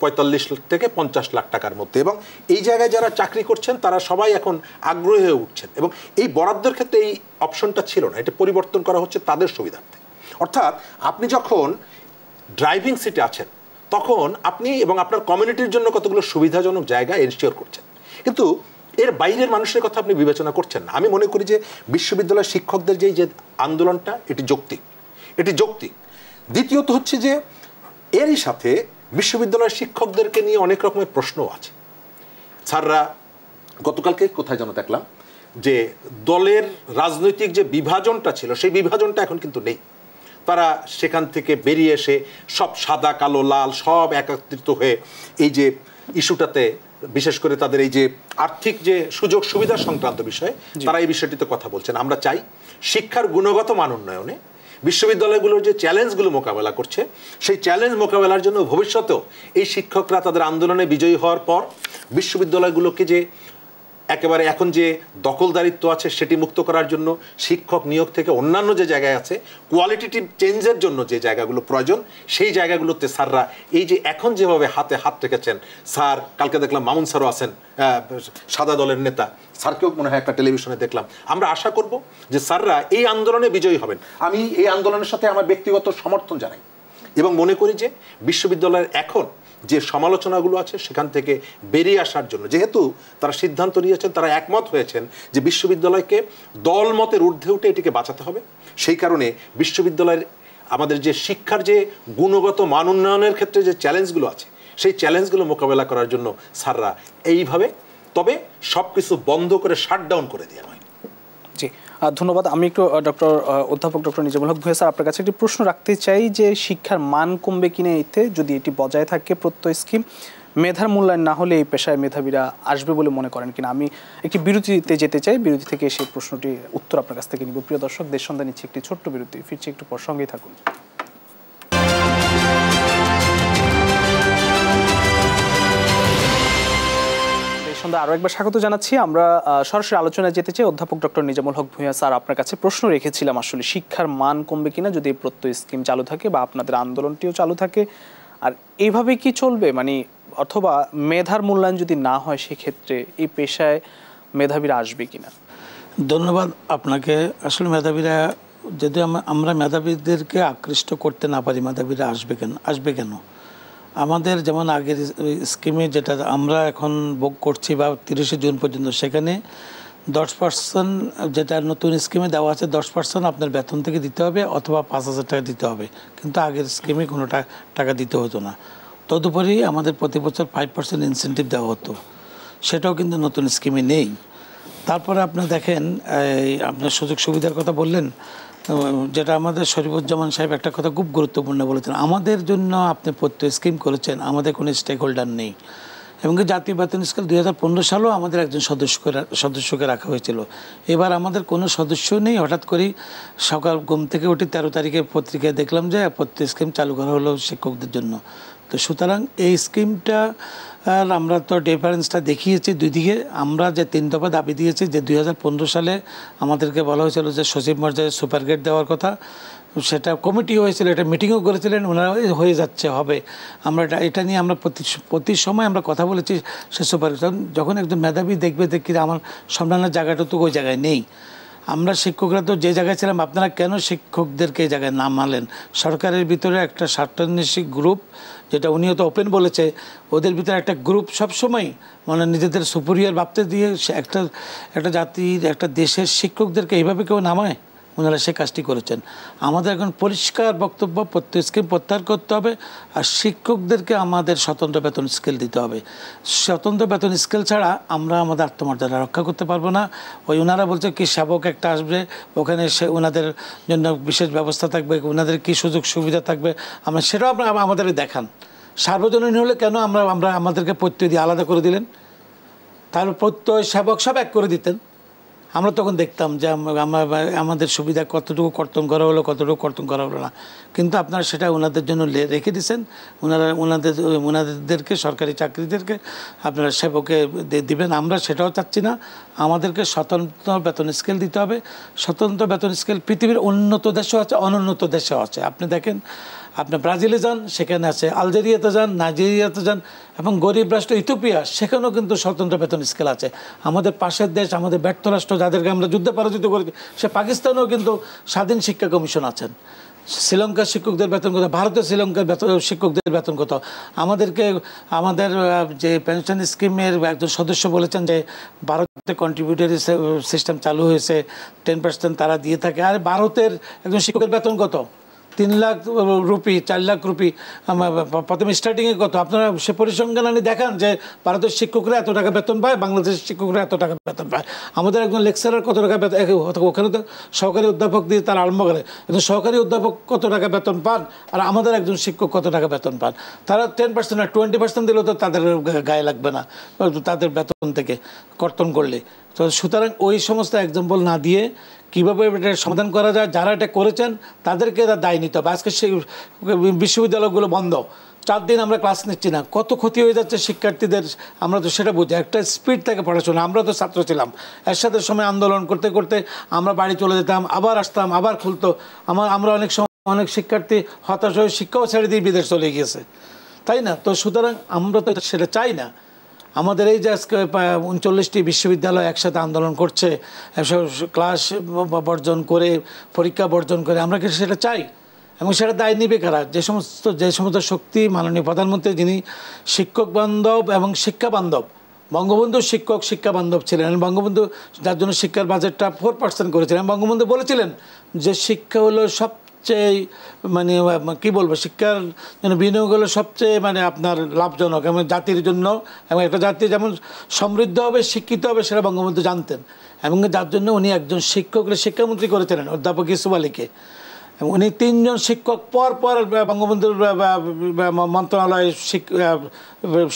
45 থেকে 50 লাখ টাকার মধ্যে এবং এই জায়গায় যারা চাকরি করছেন তারা সবাই এখন আগ্রহী হয়ে উঠছেন এবং এই বরাদ্দের ক্ষেত্রে এই অপশনটা ছিল না, এটা পরিবর্তন করা হচ্ছে তাদের সুবিধার্থে। অর্থাৎ আপনি যখন ড্রাইভিং সিটে আছেন তখন আপনি এবং আপনার কমিউনিটির জন্য কতগুলো সুবিধাজনক জায়গা এনশিওর করছেন, কিন্তু এর বাইরের মানুষের কথা আপনি বিবেচনা করছেন না। আমি মনে করি যে বিশ্ববিদ্যালয়ের শিক্ষকদের যে আন্দোলনটা এটি যৌক্তিক। দ্বিতীয়ত হচ্ছে যে এরই সাথে বিশ্ববিদ্যালয়ের শিক্ষকদেরকে নিয়ে অনেক রকমের প্রশ্নও আছে। স্যাররা গতকালকে কোথায় যেন দেখলাম যে দলের রাজনৈতিক যে বিভাজনটা ছিল সেই বিভাজনটা এখন কিন্তু নেই। তারা সেখান থেকে বেরিয়ে এসে সব সাদা কালো লাল সব একত্রিত হয়ে এই যে ইস্যুটাতে, বিশেষ করে তাদের এই যে আর্থিক যে সুযোগ সুবিধা সংক্রান্ত বিষয়ে তারা এই বিষয়টিতে কথা বলছেন। আমরা চাই শিক্ষার গুণগত মান উন্নয়নে বিশ্ববিদ্যালয়গুলোর যে চ্যালেঞ্জগুলো মোকাবেলা করছে সেই চ্যালেঞ্জ মোকাবেলার জন্য ভবিষ্যতেও এই শিক্ষকরা তাদের আন্দোলনে বিজয়ী হওয়ার পর বিশ্ববিদ্যালয়গুলোকে যে একেবারে এখন যে দখলদারিত্ব আছে সেটি মুক্ত করার জন্য শিক্ষক নিয়োগ থেকে অন্যান্য যে জায়গায় আছে কোয়ালিটেটিভ চেঞ্জের জন্য যে জায়গাগুলো প্রয়োজন সেই জায়গাগুলোতে স্যাররা এই যে এখন যেভাবে হাতে হাত রেখেছেন, স্যার কালকে দেখলাম মামুন স্যারও আছেন, সাদা দলের নেতা, স্যারকেও মনে হয় একটা টেলিভিশনে দেখলাম। আমরা আশা করব যে স্যাররা এই আন্দোলনে বিজয়ী হবেন। আমি এই আন্দোলনের সাথে আমার ব্যক্তিগত সমর্থন জানাই এবং মনে করি যে বিশ্ববিদ্যালয়ের এখন যে সমালোচনাগুলো আছে সেখান থেকে বেরিয়ে আসার জন্য, যেহেতু তারা সিদ্ধান্ত নিয়েছেন, তারা একমত হয়েছেন যে বিশ্ববিদ্যালয়কে দলমতের ঊর্ধ্বে উঠে এটিকে বাঁচাতে হবে, সেই কারণে বিশ্ববিদ্যালয়ের আমাদের যে শিক্ষার যে গুণগত মান উন্নয়নের ক্ষেত্রে যে চ্যালেঞ্জগুলো আছে সেই চ্যালেঞ্জগুলো মোকাবেলা করার জন্য স্যাররা এইভাবে, তবে সব কিছু বন্ধ করে শাটডাউন করে দিয়ে নয়। জি, ধন্যবাদ। আমি একটু অধ্যাপক ডক্টর নিজামুল হক ভূঁইয়া স্যার আপনার কাছে একটি প্রশ্ন রাখতে চাই যে শিক্ষার মান কমবে কিনা এতে, যদি এটি বজায় থাকে প্রত্যয় স্কিম, মেধার মূল্যায়ন না হলে এই পেশায় মেধাবীরা আসবে বলে মনে করেন কিনা? আমি একটি বিরতিতে যেতে চাই, বিরতি থেকে সেই প্রশ্নটি উত্তর আপনার কাছ থেকে নিব। প্রিয় দর্শক, দেশ সন্ধ্যা নিচ্ছে একটি ছোট্ট বিরতি, ফিরছি একটু পর, সঙ্গেই থাকুন। সন্ধ্যা আরও একবার স্বাগত জানাচ্ছি। আমরা সরাসরি আলোচনায় যেতে চাই। অধ্যাপক ডক্টর নিজামুল হক ভূঁইয়া স্যার, আপনার কাছে প্রশ্ন রেখেছিলাম আসলে শিক্ষার মান কমবে কিনা যদি এই প্রত্যয় স্কিম চালু থাকে বা আপনাদের আন্দোলনটিও চালু থাকে, আর এইভাবে কি চলবে, মানে অথবা মেধার মূল্যায়ন যদি না হয় সেক্ষেত্রে এই পেশায় মেধাবীরা আসবে কিনা? ধন্যবাদ আপনাকে। আসলে মেধাবীরা যদি আমরা মেধাবীদেরকে আকৃষ্ট করতে না পারি, মেধাবীরা আসবে কেন? আমাদের যেমন আগের স্কিমে যেটা আমরা এখন ভোগ করছি বা 30শে জুন পর্যন্ত, সেখানে 10% যেটা নতুন স্কিমে দেওয়া আছে 10% আপনার বেতন থেকে দিতে হবে অথবা 5,000 টাকা দিতে হবে, কিন্তু আগের স্কিমে কোনো টাকা দিতে হতো না। তদুপরি আমাদের প্রতি বছর 5% ইনসেন্টিভ দেওয়া হতো, সেটাও কিন্তু নতুন স্কিমে নেই। তারপরে আপনি দেখেন আপনার সুযোগ সুবিধার কথা বললেন, যেটা আমাদের শরীফুজ্জামান সাহেব একটা কথা খুব গুরুত্বপূর্ণ বলেছেন, আমাদের জন্য আপনি প্রত্যয় স্কিম করেছেন, আমাদের কোনো স্টেক হোল্ডার নেই। এবং জাতীয় বেতন স্কেল 2015 সালেও আমাদের একজন সদস্যকে রাখা হয়েছিল। এবার আমাদের কোনো সদস্য নেই। হঠাৎ করেই সকাল ঘুম থেকে উঠে 13 তারিখে পত্রিকায় দেখলাম যে প্রত্যয় স্কিম চালু করা হলো শিক্ষকদের জন্য। তো সুতরাং এই স্কিমটা আমরা তো ডিফারেন্সটা দেখিয়েছি দুই দিকে। আমরা যে 3 দফা দাবি দিয়েছি, যে 2015 সালে আমাদেরকে বলা হয়েছিল যে সচিব মর্যাদায় সুপার গ্রেড দেওয়ার কথা, সেটা কমিটি হয়েছিল, এটা মিটিংও করেছিলেন ওনারা, হয়ে যাচ্ছে হবে। আমরা এটা নিয়ে আমরা প্রতি সময় আমরা কথা বলেছি। সে সুপার যখন একজন মেধাবী দেখবে দেখি আমার সম্মানের জায়গাটা তো ওই জায়গায় নেই। আমরা শিক্ষকরা তো যে জায়গায় ছিলাম, আপনারা কেন শিক্ষকদেরকে এই জায়গায় নামালেন? সরকারের ভিতরে একটা স্বার্থান্বেষী গ্রুপ, যেটা উনিও তো ওপেন বলেছে, ওদের ভিতরে একটা গ্রুপ সবসময় মানে নিজেদের সুপিরিয়র ভাবতে দিয়ে একটা জাতির একটা দেশের শিক্ষকদেরকে এইভাবে কেউ নামায়? ওনারা সে কাজটি করেছেন। আমাদের এখন পরিষ্কার বক্তব্য, প্রত্যয় স্কিম প্রত্যাহার করতে হবে, আর শিক্ষকদেরকে আমাদের স্বতন্ত্র বেতন স্কেল দিতে হবে। স্বতন্ত্র বেতন স্কেল ছাড়া আমরা আমাদের আত্মমর্যাদা রক্ষা করতে পারবো না। ওই ওনারা বলছে কি সেবক একটা আসবে, ওখানে সে ওনাদের জন্য বিশেষ ব্যবস্থা থাকবে, ওনাদের কী সুযোগ সুবিধা থাকবে, আমরা সেটাও আপনারা আমাদের দেখান। সার্বজনীন হলে কেন আমরা আমাদেরকে প্রত্যয় দিয়ে আলাদা করে দিলেন? তাহলে প্রত্যয় সেবক সব এক করে দিতেন, আমরা তখন দেখতাম যে আমাদের সুবিধা কতটুকু কর্তন করা হলো, কতটুকু কর্তন করা হলো না। কিন্তু আপনারা সেটা ওনাদের জন্য রেখে দিয়েছেন। ওনাদেরকে সরকারি চাকরিদেরকে আপনারা সেবকে দিবেন। আমরা সেটাও চাচ্ছি না। আমাদেরকে স্বতন্ত্র বেতন স্কেল দিতে হবে। স্বতন্ত্র বেতন স্কেল পৃথিবীর উন্নত দেশেও আছে, অনুন্নত দেশেও আছে। আপনি দেখেন, আপনি ব্রাজিলে যান, সেখানে আছে, আলজেরিয়াতে যান, নাইজেরিয়াতে যান, এবং গরিব রাষ্ট্র ইথিওপিয়া, সেখানেও কিন্তু স্বতন্ত্র বেতন স্কেল আছে। আমাদের পাশের দেশ, আমাদের ব্যর্থ রাষ্ট্র যাদেরকে আমরা যুদ্ধে পরাজিত করেছি, সে পাকিস্তানেও কিন্তু স্বাধীন শিক্ষা কমিশন আছেন। শ্রীলঙ্কার শিক্ষকদের বেতন কত, ভারতের শ্রীলঙ্কার শিক্ষকদের বেতন কত। আমাদের যে পেনশন স্কিমের একজন সদস্য বলেছেন যে ভারতে কন্ট্রিবিউটরি সিস্টেম চালু হয়েছে, 10% তারা দিয়ে থাকে। আর ভারতের একজন শিক্ষকের বেতন কত? 3 লাখ রুপি, 4 লাখ রুপি। প্রথমে স্টার্টিংয়ে কত? আপনারা সে পরিসংখ্যান আনি দেখান যে ভারতের শিক্ষকরা এত টাকা বেতন পায়, বাংলাদেশের শিক্ষকরা এত টাকা বেতন পায়। আমাদের একজন লেকচারার কত টাকা বেতন? ওখানে তো সহকারী অধ্যাপক দিয়ে তারা আরম্ভ করে, কিন্তু সহকারী অধ্যাপক কত টাকা বেতন পান, আর আমাদের একজন শিক্ষক কত টাকা বেতন পান? তারা 10% না 20% দিলেও তো তাদের গায়ে লাগবে না তাদের বেতন থেকে কর্তন করলে। তো সুতরাং ওই সমস্ত এক্সাম্পল না দিয়ে কীভাবে এটা সমাধান করা যায়, যারা এটা করেছেন তাদেরকে দায় নিতে হবে। আজকে সেই বিশ্ববিদ্যালয়গুলো বন্ধ, 4 দিন আমরা ক্লাস নিচ্ছি না, কত ক্ষতি হয়ে যাচ্ছে শিক্ষার্থীদের। আমরা তো সেটা বুঝি, একটা স্পিড থাকে পড়াশোনা। আমরা তো ছাত্র ছিলাম, এর সাথে সময় আন্দোলন করতে করতে আমরা বাড়ি চলে যেতাম, আবার আসতাম, আবার খুলতো। আমরা অনেক সময় অনেক শিক্ষার্থী হতাশ হয়ে শিক্ষাও ছেড়ে দিয়ে বিদেশ চলে গিয়েছে, তাই না? তো সুতরাং আমরা তো সেটা চাই না। আমাদের এই যে আজকে 39টি বিশ্ববিদ্যালয় একসাথে আন্দোলন করছে, ক্লাস বর্জন করে, পরীক্ষা বর্জন করে, আমরা কি সেটা চাই? এবং সেটা দায় নিবে কারা? যে সমস্ত শক্তি, মাননীয় প্রধানমন্ত্রী যিনি শিক্ষক বান্ধব এবং শিক্ষা বান্ধব, বঙ্গবন্ধু শিক্ষা বান্ধব ছিলেন। বঙ্গবন্ধু যার জন্য শিক্ষার বাজেটটা 4% করেছিলেন। বঙ্গবন্ধু বলেছিলেন যে শিক্ষা হলো সবচেয়ে কি বলবো, শিক্ষার বিনিয়োগ হলো সবচেয়ে আপনার লাভজনক এবং জাতির জন্য, এবং একটা জাতি যেমন সমৃদ্ধ হবে, শিক্ষিত হবে, সেটা বঙ্গবন্ধু জানতেন। এবং যার জন্য উনি একজন শিক্ষামন্ত্রী করেছিলেন অধ্যাপক ইউসুফ আলীকে। উনি 3 জন শিক্ষক পর বঙ্গবন্ধুর মন্ত্রণালয়ে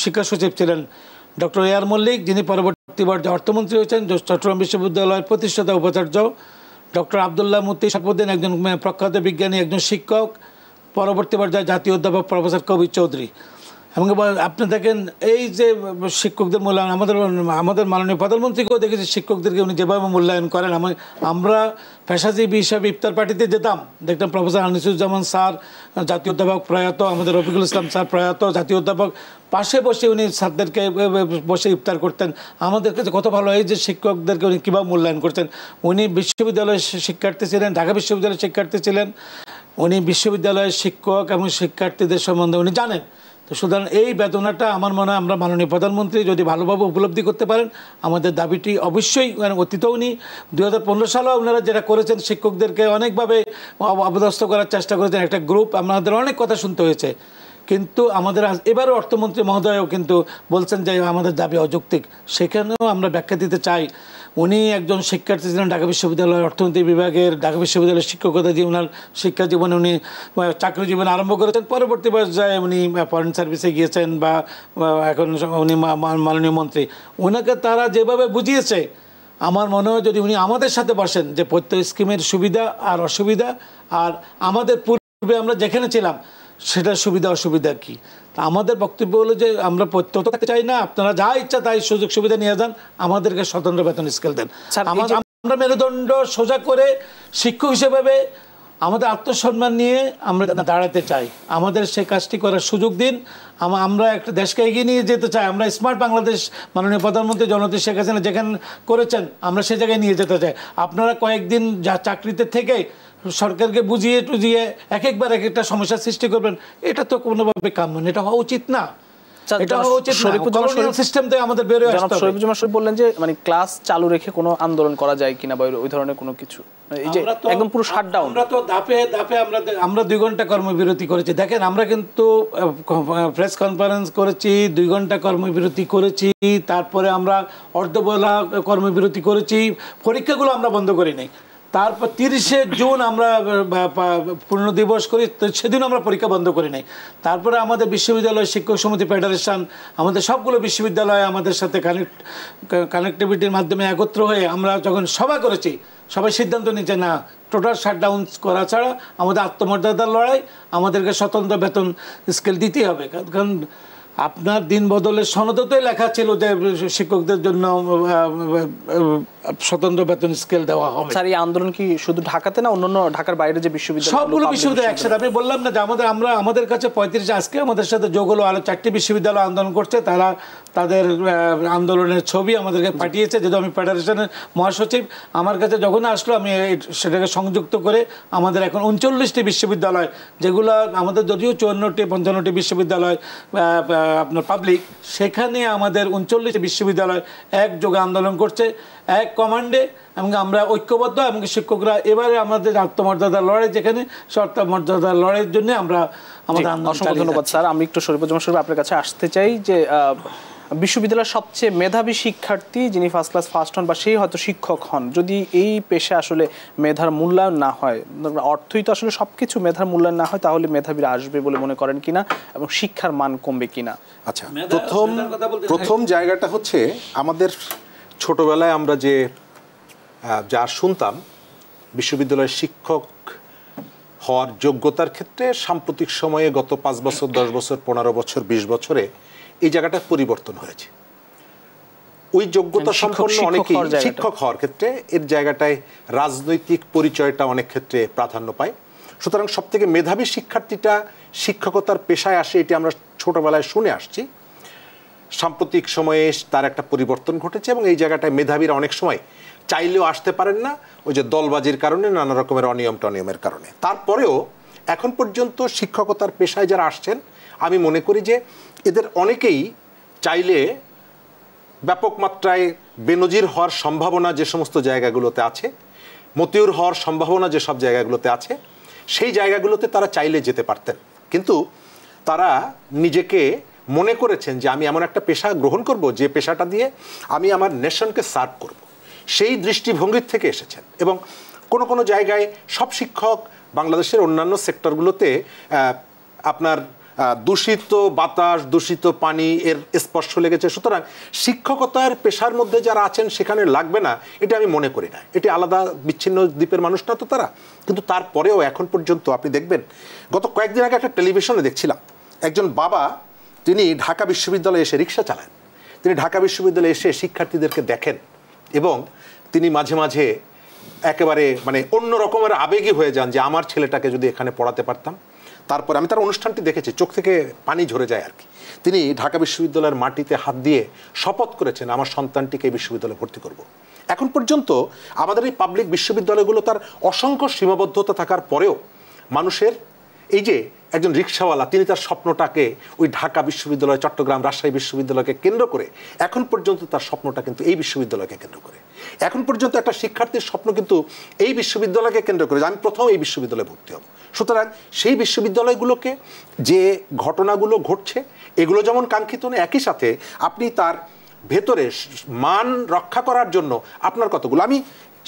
শিক্ষা সচিব ছিলেন। ডক্টর এআর মল্লিক, যিনি পরবর্তী পর্যায়ে অর্থমন্ত্রী হয়েছেন, চট্টগ্রাম বিশ্ববিদ্যালয়ের প্রতিষ্ঠাতা উপাচার্য। ডক্টর আবদুল্লাহ মুফতি সরফুদ্দিন, একজন প্রখ্যাত বিজ্ঞানী, একজন শিক্ষক, পরবর্তী পর্যায়ে জাতীয় অধ্যাপক প্রফেসর কবির চৌধুরী। এবং আপনি দেখেন এই যে শিক্ষকদের মূল্যায়ন, আমাদের মাননীয় প্রধানমন্ত্রীকেও দেখেছি শিক্ষকদেরকে উনি যেভাবে মূল্যায়ন করেন। আমরা পেশাজীবী হিসাবে ইফতার পার্টিতে যেতাম, দেখতাম প্রফেসর আনিসুজ্জামান স্যার, জাতীয় অধ্যাপক প্রয়াত, আমাদের রফিকুল ইসলাম স্যার প্রয়াত, জাতীয় অধ্যাপক, পাশে বসে উনি ছাত্রদেরকে বসে ইফতার করতেন। আমাদের কাছে কত ভালো এই যে শিক্ষকদেরকে উনি কীভাবে মূল্যায়ন করতেন। উনি বিশ্ববিদ্যালয়ের শিক্ষার্থী ছিলেন, ঢাকা বিশ্ববিদ্যালয়ের শিক্ষার্থী ছিলেন, উনি বিশ্ববিদ্যালয়ের শিক্ষক এবং শিক্ষার্থীদের সম্বন্ধে উনি জানেন। তো সুতরাং এই বেদনাটা আমার মনে হয় আমরা মাননীয় প্রধানমন্ত্রী যদি ভালোভাবে উপলব্ধি করতে পারেন, আমাদের দাবিটি অবশ্যই, অতীতেও উনি 2015 সালেও আপনারা যেটা করেছেন, শিক্ষকদেরকে অনেকভাবে অপদস্থ করার চেষ্টা করেছেন, একটা গ্রুপ, আমাদের অনেক কথা শুনতে হয়েছে। কিন্তু আমাদের এবারও অর্থমন্ত্রী মহোদয়ও কিন্তু বলছেন যে আমাদের দাবি অযৌক্তিক। সেখানেও আমরা ব্যাখ্যা দিতে চাই, উনি একজন শিক্ষার্থী ছিলেন ঢাকা বিশ্ববিদ্যালয়ের অর্থনীতি বিভাগের, ঢাকা বিশ্ববিদ্যালয়ের শিক্ষকতা জীবনের শিক্ষা জীবনে উনি চাকরি জীবন আরম্ভ করেছেন। পরবর্তী পর্যায়ে উনি ফরেন সার্ভিসে গিয়েছেন বা এখন উনি মাননীয় মন্ত্রী। ওনাকে তারা যেভাবে বুঝিয়েছে, আমার মনে হয় যদি উনি আমাদের সাথে বসেন যে প্রত্যেক স্কিমের সুবিধা আর অসুবিধা, আর আমাদের পূর্বে আমরা যেখানে ছিলাম সেটার সুবিধা অসুবিধা কী, আমাদের বক্তব্য হলো যে আমরা প্রত্যক্ষ থাকতে চাই না, আপনারা যা ইচ্ছা তাই সুযোগ সুবিধা নিয়ে যান, আমাদেরকে স্বতন্ত্র বেতন স্কেল দেন। আমরা মেরুদণ্ড সোজা করে শিক্ষক হিসেবে আমাদের আত্মসম্মান নিয়ে আমরা দাঁড়াতে চাই। আমাদের সেই কাজটি করার সুযোগ দিন। আমরা একটা দেশকে এগিয়ে নিয়ে যেতে চাই। আমরা স্মার্ট বাংলাদেশ মাননীয় প্রধানমন্ত্রী জননেত্রী শেখ হাসিনা যেখানে করেছেন, আমরা সে জায়গায় নিয়ে যেতে চাই। আপনারা কয়েকদিন যা চাকরিতে থেকে সরকারকে বুঝিয়ে টুজিয়ে একবার এক একটা সমস্যার সৃষ্টি করবেন, এটা তো কোনোভাবে কাম্য না, এটা হওয়া উচিত না। বললেন যে ক্লাস চালু রেখে কোনো আন্দোলন করা যায় কিনা বা ওই ধরনের কোনো কিছু, একদম পুরো শাটডাউন। আমরা তো ধাপে ধাপে আমরা 2 ঘন্টা কর্মবিরতি করেছি। দেখেন, আমরা কিন্তু প্রেস কনফারেন্স করেছি, 2 ঘন্টা কর্মবিরতি করেছি, তারপরে আমরা অর্ধবেলা কর্মবিরতি করেছি, পরীক্ষাগুলো আমরা বন্ধ করি নাই। তারপর 30শে জুন আমরা পূর্ণ দিবস করি, তো সেদিন আমরা পরীক্ষা বন্ধ করি নাই। তারপরে আমাদের বিশ্ববিদ্যালয় শিক্ষক সমিতি ফেডারেশন, আমাদের সবগুলো বিশ্ববিদ্যালয় আমাদের সাথে কানেক্টিভিটির মাধ্যমে একত্র হয়ে আমরা যখন সভা করেছি, সবাই সিদ্ধান্ত নিচ্ছে না, টোটাল শাটডাউন করা ছাড়া আমাদের আত্মমর্যাদার লড়াই, আমাদেরকে স্বতন্ত্র বেতন স্কেল দিতেই হবে। কারণ আপনার দিন বদলের সনদতেই লেখা ছিল যে শিক্ষকদের জন্য স্বতন্ত্র বেতন স্কেল দেওয়া হবে। স্যার, এই আন্দোলন কি শুধু ঢাকাতে না, অন্যান্য ঢাকার বাইরে যে বিশ্ববিদ্যালয়, সবগুলো বিশ্ববিদ্যালয় একসাথে? আমি বললাম না যে আমাদের কাছে 35, আজকে আমাদের সাথে যোগ হলো আরো 4টি বিশ্ববিদ্যালয় আন্দোলন করছে। তারা তাদের আন্দোলনের ছবি আমাদেরকে পাঠিয়েছে। যেহেতু আমি ফেডারেশনের মহাসচিব, আমার কাছে যখন আসলো আমি সেটাকে সংযুক্ত করে আমাদের এখন 39টি বিশ্ববিদ্যালয়, যেগুলো আমাদের যদিও 54টি 55টি বিশ্ববিদ্যালয় আপনার পাবলিক, সেখানে আমাদের 39টি বিশ্ববিদ্যালয় একযোগে আন্দোলন করছে, এক কমান্ডে, এবং আমরা ঐক্যবদ্ধ। এবং শিক্ষকরা এবারে আমাদের আত্মমর্যাদার লড়াই, যেখানে আত্মমর্যাদার লড়াইয়ের জন্য আমরা আমাদের আন্দোলন। অসংখ্য ধন্যবাদ স্যার। আমি একটু শরীফুজ্জামান শরীফ আপনার কাছে আসতে চাই যে বিশ্ববিদ্যালয়ের সবচেয়ে মেধাবী শিক্ষার্থী যিনি ফার্স্ট ক্লাস ফার্স্ট হন বা সেই হয়তো শিক্ষক হন, যদি এই পেশা আসলে মেধার মূল্যায়ন না হয়, অর্থই তো আসলে সবকিছু, মেধার মূল্যায়ন না হয়, তাহলে মেধাবীরা আসবে বলে মনে করেন কিনা এবং শিক্ষার মান কমবে কিনা? আচ্ছা, প্রথম জায়গাটা হচ্ছে আমাদের ছোটবেলায় আমরা যা শুনতাম বিশ্ববিদ্যালয়ের শিক্ষক হওয়ার যোগ্যতার ক্ষেত্রে, সাম্প্রতিক সময়ে গত 5 বছর 10 বছর 15 বছর 20 বছরে এই জায়গাটা পরিবর্তন হয়েছে। ওই যোগ্যতা সম্পন্ন অনেকেই শিক্ষক হওয়ার ক্ষেত্রে এর জায়গাটায় রাজনৈতিক পরিচয়টা অনেক ক্ষেত্রে প্রাধান্য পায়। সুতরাং সবথেকে মেধাবী শিক্ষার্থীটা শিক্ষকতার পেশায় আসে, এটি আমরা ছোটবেলায় শুনে আসছি। সাম্প্রতিক সময়ে তার একটা পরিবর্তন ঘটেছে এবং এই জায়গাটায় মেধাবীরা অনেক সময় চাইলেও আসতে পারেন না, ওই যে দলবাজির কারণে, নানা রকমের অনিয়মের কারণে। তারপরেও এখন পর্যন্ত শিক্ষকতার পেশায় যারা আসছেন, আমি মনে করি যে এদের অনেকেই চাইলে ব্যাপক মাত্রায় বেনজির হওয়ার সম্ভাবনা যে সমস্ত জায়গাগুলোতে আছে, মতিউর হওয়ার সম্ভাবনা যেসব জায়গাগুলোতে আছে, সেই জায়গাগুলোতে তারা চাইলে যেতে পারতেন। কিন্তু তারা নিজেকে মনে করেছেন যে আমি এমন একটা পেশা গ্রহণ করব যে পেশাটা দিয়ে আমি আমার নেশনকে সার্ভ করব, সেই দৃষ্টিভঙ্গির থেকে এসেছেন। এবং কোনো কোনো জায়গায় সব শিক্ষক বাংলাদেশের অন্যান্য সেক্টরগুলোতে আপনার দূষিত বাতাস, দূষিত পানি এর স্পর্শ লেগেছে। সুতরাং শিক্ষকতার পেশার মধ্যে যারা আছেন সেখানে লাগবে না, এটা আমি মনে করি না। এটি আলাদা বিচ্ছিন্ন দ্বীপের মানুষ না তো তারা। কিন্তু তারপরেও এখন পর্যন্ত আপনি দেখবেন, গত কয়েকদিন আগে একটা টেলিভিশনে দেখছিলাম, একজন বাবা, তিনি ঢাকা বিশ্ববিদ্যালয়ে এসে রিক্সা চালান। তিনি ঢাকা বিশ্ববিদ্যালয়ে এসে শিক্ষার্থীদেরকে দেখেন এবং তিনি মাঝে মাঝে একেবারে মানে অন্য রকমের আবেগী হয়ে যান যে আমার ছেলেটাকে যদি এখানে পড়াতে পারতাম। তারপর আমি তার অনুষ্ঠানটি দেখেছি, চোখ থেকে পানি ঝরে যায় আর কি। তিনি ঢাকা বিশ্ববিদ্যালয়ের মাটিতে হাত দিয়ে শপথ করেছেন আমার সন্তানটিকে এই বিশ্ববিদ্যালয়ে ভর্তি করব। এখন পর্যন্ত আমাদের এই পাবলিক বিশ্ববিদ্যালয়গুলো তার অসংখ্য সীমাবদ্ধতা থাকার পরেও মানুষের এই যে একজন রিক্সাওয়ালা, তিনি তার স্বপ্নটাকে ওই ঢাকা বিশ্ববিদ্যালয়, চট্টগ্রাম, রাজশাহী বিশ্ববিদ্যালয়কে কেন্দ্র করে, এখন পর্যন্ত তার স্বপ্নটা কিন্তু এই বিশ্ববিদ্যালয়কে কেন্দ্র করে। এখন পর্যন্ত একটা শিক্ষার্থীর স্বপ্ন কিন্তু এই বিশ্ববিদ্যালয়কে কেন্দ্র করে যে আমি প্রথম এই বিশ্ববিদ্যালয়ে ভর্তি হব। সুতরাং সেই বিশ্ববিদ্যালয়গুলোকে যে ঘটনাগুলো ঘটছে, এগুলো যেমন কাঙ্ক্ষিত নয়, একই সাথে আপনি তার ভেতরে মান রক্ষা করার জন্য আপনার কতগুলো, আমি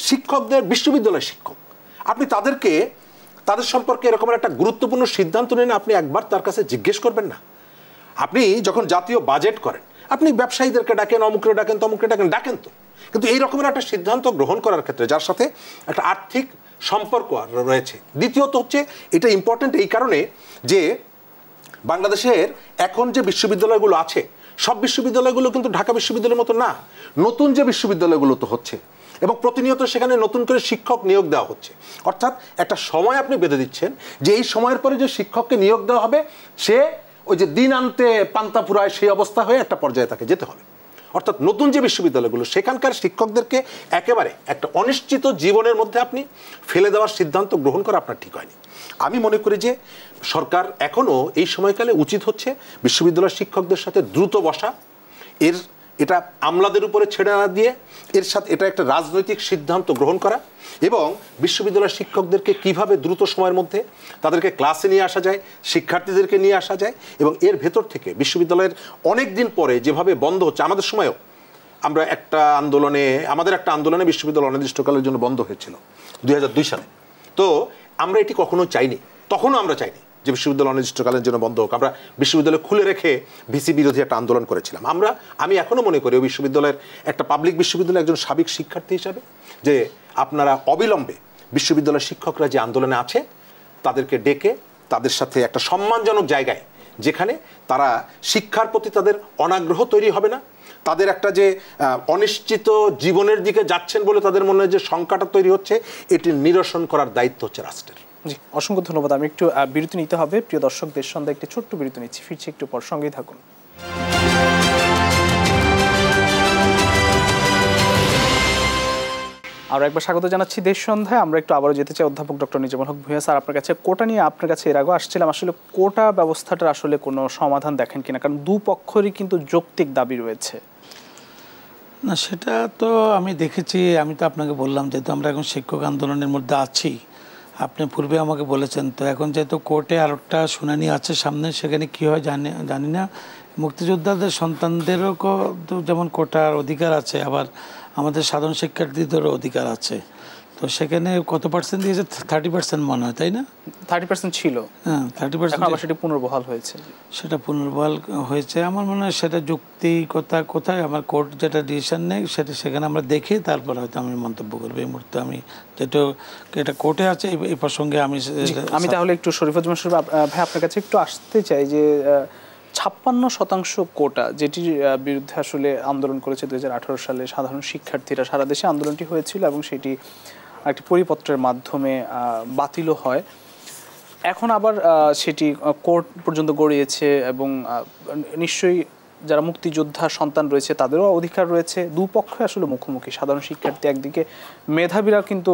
শিক্ষকদের, বিশ্ববিদ্যালয়ের শিক্ষক, আপনি তাদের সম্পর্কে এরকম একটা গুরুত্বপূর্ণ সিদ্ধান্ত নেন, আপনি একবার তার কাছে জিজ্ঞেস করবেন না? আপনি যখন জাতীয় বাজেট করেন, আপনি ব্যবসায়ীদেরকে ডাকেন, অমুকরে ডাকেন, তমুকরে ডাকেন তো, কিন্তু এই রকমের একটা সিদ্ধান্ত গ্রহণ করার ক্ষেত্রে যার সাথে একটা আর্থিক সম্পর্ক রয়েছে। দ্বিতীয়ত হচ্ছে এটা ইম্পর্টেন্ট এই কারণে যে বাংলাদেশের এখন যে বিশ্ববিদ্যালয়গুলো আছে, সব বিশ্ববিদ্যালয়গুলো কিন্তু ঢাকা বিশ্ববিদ্যালয়ের মতো না। নতুন যে বিশ্ববিদ্যালয়গুলো তো হচ্ছে এবং প্রতিনিয়ত সেখানে নতুন করে শিক্ষক নিয়োগ দেওয়া হচ্ছে। অর্থাৎ একটা সময় আপনি বেঁধে দিচ্ছেন যে এই সময়ের পরে যে শিক্ষককে নিয়োগ দেওয়া হবে, সে ওই যে দিন আনতে পান্তা ফুরায় সেই অবস্থা হয়ে একটা পর্যায়ে তাকে যেতে হবে। অর্থাৎ নতুন যে বিশ্ববিদ্যালয়গুলো, সেখানকার শিক্ষকদেরকে একেবারে একটা অনিশ্চিত জীবনের মধ্যে আপনি ফেলে দেওয়ার সিদ্ধান্ত গ্রহণ করা আপনার ঠিক হয়নি। আমি মনে করি যে সরকার এখনও এই সময়কালে উচিত হচ্ছে বিশ্ববিদ্যালয়ের শিক্ষকদের সাথে দ্রুত বসা, এটা আমলাদের উপরে ছেড়ে না দিয়ে এর সাথে এটা একটা রাজনৈতিক সিদ্ধান্ত গ্রহণ করা এবং বিশ্ববিদ্যালয়ের শিক্ষকদেরকে কিভাবে দ্রুত সময়ের মধ্যে তাদেরকে ক্লাসে নিয়ে আসা যায়, শিক্ষার্থীদেরকে নিয়ে আসা যায় এবং এর ভেতর থেকে বিশ্ববিদ্যালয়ের অনেক দিন পরে যেভাবে বন্ধ হচ্ছে, আমাদের সময়ও আমাদের একটা আন্দোলনে বিশ্ববিদ্যালয় অনির্দিষ্টকালের জন্য বন্ধ হয়েছিল। 2002 সালে। তো আমরা এটি কখনো চাইনি, তখনও আমরা চাইনি যে বিশ্ববিদ্যালয় অনির্দিষ্টকালের জন্য বন্ধ হোক। আমরা বিশ্ববিদ্যালয় খুলে রেখে ভিসি বিরোধী একটা আন্দোলন করেছিলাম। আমি এখনো মনে করি ওই বিশ্ববিদ্যালয়ের একটা পাবলিক বিশ্ববিদ্যালয়ের একজন সাবেক শিক্ষার্থী হিসাবে যে আপনারা অবিলম্বে বিশ্ববিদ্যালয়ের শিক্ষকরা যে আন্দোলনে আছে তাদেরকে ডেকে তাদের সাথে একটা সম্মানজনক জায়গায়, যেখানে তারা শিক্ষার প্রতি তাদের অনাগ্রহ তৈরি হবে না, তাদের একটা যে অনিশ্চিত জীবনের দিকে যাচ্ছেন বলে তাদের মনে যে শঙ্কাটা তৈরি হচ্ছে, এটি নিরসন করার দায়িত্ব হচ্ছে রাষ্ট্রের। জি, অসংখ্য ধন্যবাদ। আমি একটু বিরতি নিতে হবে। প্রিয় দর্শক, দেশ সন্ধ্যা একটি ছোট্ট বিরতি নিচ্ছি, ফিরছি একটু পর, সঙ্গেই থাকুন। আর একবার স্বাগত জানাচ্ছি দেশ সন্ধ্যায়। আমরা একটু আবারও যেতে চাই অধ্যাপক ডক্টর নিজামুল হক ভূঁইয়া স্যার, আপনার কাছে কোটা নিয়ে আপনার কাছে এর আগেও আসছিলাম। আসলে কোটা ব্যবস্থাটার আসলে কোনো সমাধান দেখেন কিনা, কারণ দুপক্ষেরই কিন্তু যৌক্তিক দাবি রয়েছে। না, সেটা তো আমি দেখেছি। আমি তো আপনাকে বললাম, যেহেতু আমরা এখন শিক্ষক আন্দোলনের মধ্যে আছি, আপনি পূর্বে আমাকে বলেছেন, তো এখন যেহেতু কোর্টে আর একটা শুনানি আছে সামনে, সেখানে কী হয় জানি না। মুক্তিযোদ্ধাদের সন্তানদেরও যেমন কোটার অধিকার আছে, আবার আমাদের সাধারণ শিক্ষার্থীদেরও অধিকার আছে। তো সেখানে কত পার্সেন্ট দিয়েছে? 30% মনে হয়, তাই না? 30% ছিল। হ্যাঁ, 30%। আবার সেটা পুনর্বহাল হয়েছে। সেটা পুনর্বহাল হয়েছে। আমার মনে হয় সেটা যৌক্তিকতা কোথায়, আমার কোর্ট যেটা ডিসিশন নেই সেখানে আমরা দেখে তারপর হয়তো আমি মন্তব্য করবো। এই মুহূর্তে আমি যেটা এটা কোর্টে আছে এই প্রসঙ্গে আমি তাহলে একটু শরীফুজ্জামান শরীফ ভাই আপনার কাছে একটু আসতে চাই যে 56% কোটা, যেটির বিরুদ্ধে আসলে আন্দোলন করেছে 2018 সালে সাধারণ শিক্ষার্থীরা, সারা দেশে আন্দোলনটি হয়েছিল এবং সেটি একটি পরিপত্রের মাধ্যমে বাতিলও হয়। এখন আবার সেটি কোর্ট পর্যন্ত গড়িয়েছে এবং নিশ্চয়ই যারা মুক্তিযোদ্ধা সন্তান রয়েছে তাদেরও অধিকার রয়েছে। দুপক্ষ আসলে মুখোমুখি। সাধারণ শিক্ষার্থী একদিকে, মেধাবীরা কিন্তু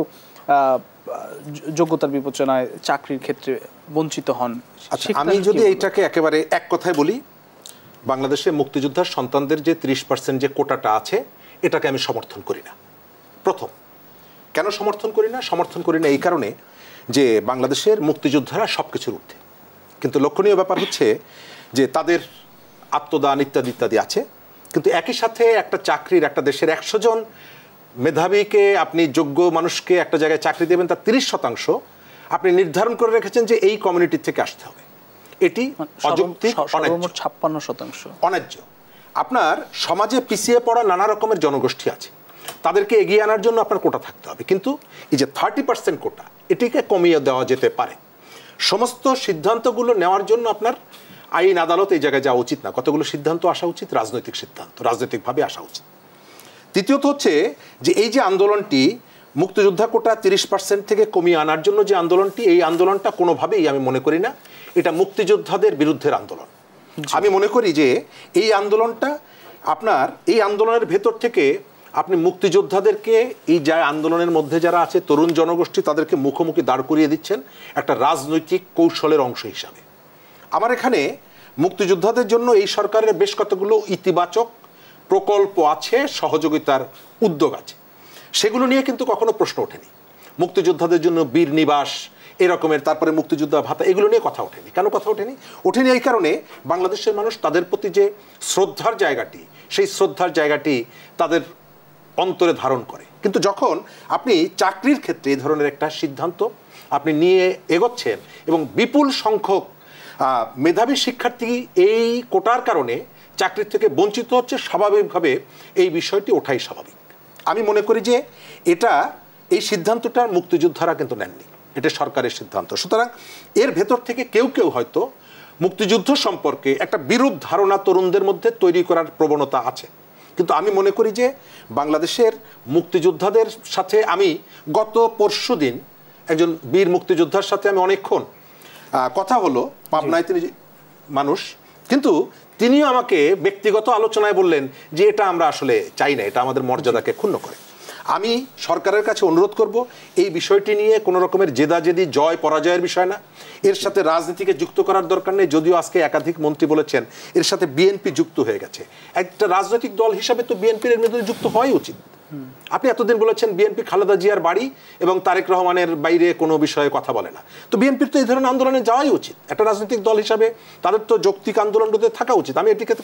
যোগ্যতার বিবেচনায় চাকরির ক্ষেত্রে বঞ্চিত হন। আমি যদি এইটাকে একেবারে এক কথায় বলি, বাংলাদেশে মুক্তিযোদ্ধার সন্তানদের যে 30% যে কোটাটা আছে, এটাকে আমি সমর্থন করি না। প্রথম, কেন সমর্থন করি না? সমর্থন করি না এই কারণে যে বাংলাদেশের মুক্তিযোদ্ধারা সব কিছুর ঊর্ধ্বে, কিন্তু লক্ষণীয় ব্যাপার হচ্ছে যে তাদের আত্মদান ইত্যাদি ইত্যাদি আছে, কিন্তু একই সাথে একটা চাকরির, একটা দেশের 100 জন মেধাবীকে আপনি যোগ্য মানুষকে একটা জায়গায় চাকরি দেবেন, তার 30% আপনি নির্ধারণ করে রেখেছেন যে এই কমিউনিটির থেকে আসতে হবে। এটি অযৌক্তিক, 56% অন্যায্য। আপনার সমাজে পিছিয়ে পড়া নানা রকমের জনগোষ্ঠী আছে, তাদেরকে এগিয়ে আনার জন্য আপনার কোটা থাকতে হবে, কিন্তু এই যে 30% কোটা, এটিকে কমিয়ে দেওয়া যেতে পারে। সমস্ত সিদ্ধান্তগুলো নেওয়ার জন্য আপনার আইন আদালত এই জায়গায় যাওয়া উচিত না। কতগুলো সিদ্ধান্ত আসা উচিত রাজনৈতিক সিদ্ধান্ত, রাজনৈতিকভাবে আসা উচিত। তৃতীয়ত হচ্ছে যে এই যে আন্দোলনটি মুক্তিযোদ্ধা কোটা 30% থেকে কমিয়ে আনার জন্য যে আন্দোলনটি, এই আন্দোলনটা কোনোভাবেই আমি মনে করি না এটা মুক্তিযোদ্ধাদের বিরুদ্ধের আন্দোলন। আমি মনে করি যে এই আন্দোলনটা আপনার, এই আন্দোলনের ভেতর থেকে আপনি মুক্তিযোদ্ধাদেরকে, এই যা আন্দোলনের মধ্যে যারা আছে তরুণ জনগোষ্ঠী, তাদেরকে মুখোমুখি দাঁড় করিয়ে দিচ্ছেন একটা রাজনৈতিক কৌশলের অংশ হিসাবে। আমার এখানে মুক্তিযোদ্ধাদের জন্য এই সরকারের বেশ কতগুলো ইতিবাচক প্রকল্প আছে, সহযোগিতার উদ্যোগ আছে, সেগুলো নিয়ে কিন্তু কখনো প্রশ্ন ওঠেনি। মুক্তিযোদ্ধাদের জন্য বীর নিবাস এরকমের, তারপরে মুক্তিযোদ্ধা ভাতা, এগুলো নিয়ে কথা ওঠেনি। কেন কথা ওঠেনি? ওঠেনি এই কারণে বাংলাদেশের মানুষ তাদের প্রতি যে শ্রদ্ধার জায়গাটি, সেই শ্রদ্ধার জায়গাটি তাদের অন্তরে ধারণ করে। কিন্তু যখন আপনি চাকরির ক্ষেত্রে এই ধরনের একটা সিদ্ধান্ত আপনি নিয়ে এগোচ্ছেন এবং বিপুল সংখ্যক মেধাবী শিক্ষার্থী এই কোটার কারণে চাকরির থেকে বঞ্চিত হচ্ছে, স্বাভাবিকভাবে এই বিষয়টি ওঠাই স্বাভাবিক। আমি মনে করি যে এই সিদ্ধান্তটা মুক্তিযোদ্ধারা কিন্তু নেননি, এটা সরকারের সিদ্ধান্ত। সুতরাং এর ভেতর থেকে কেউ কেউ হয়তো মুক্তিযুদ্ধ সম্পর্কে একটা বিরূপ ধারণা তরুণদের মধ্যে তৈরি করার প্রবণতা আছে। কিন্তু আমি মনে করি যে বাংলাদেশের মুক্তিযোদ্ধাদের সাথে, আমি গত পরশুদিন একজন বীর মুক্তিযোদ্ধার সাথে আমি অনেকক্ষণ কথা হলো, পাবনায় তিনি মানুষ, কিন্তু তিনিও আমাকে ব্যক্তিগত আলোচনায় বললেন যে এটা আমরা আসলে চাই না, এটা আমাদের মর্যাদাকে ক্ষুণ্ণ করে। আমি সরকারের কাছে অনুরোধ করব, এই বিষয়টি নিয়ে কোনো রকমের জেদাজেদি জয় পরাজয়ের বিষয় না, এর সাথে রাজনীতিকে যুক্ত করার দরকার নেই। যদিও আজকে একাধিক মন্ত্রী বলেছেন এর সাথে বিএনপি যুক্ত হয়ে গেছে, একটা রাজনৈতিক দল হিসাবে তো বিএনপির এর মধ্যে যুক্ত হওয়াই উচিত। আপনি এতদিন বলেছেন বিএনপি খালেদা জিয়ার বাড়ি এবং তারেক রহমানের বাইরে কোনো বিষয়ে কথা বলে না। তো বিএনপির তো এই ধরনের আন্দোলনে যাওয়াই উচিত, একটা রাজনৈতিক দল হিসাবে তাদের তো যৌক্তিক আন্দোলনগুলোতে থাকা উচিত। আমি এটিকে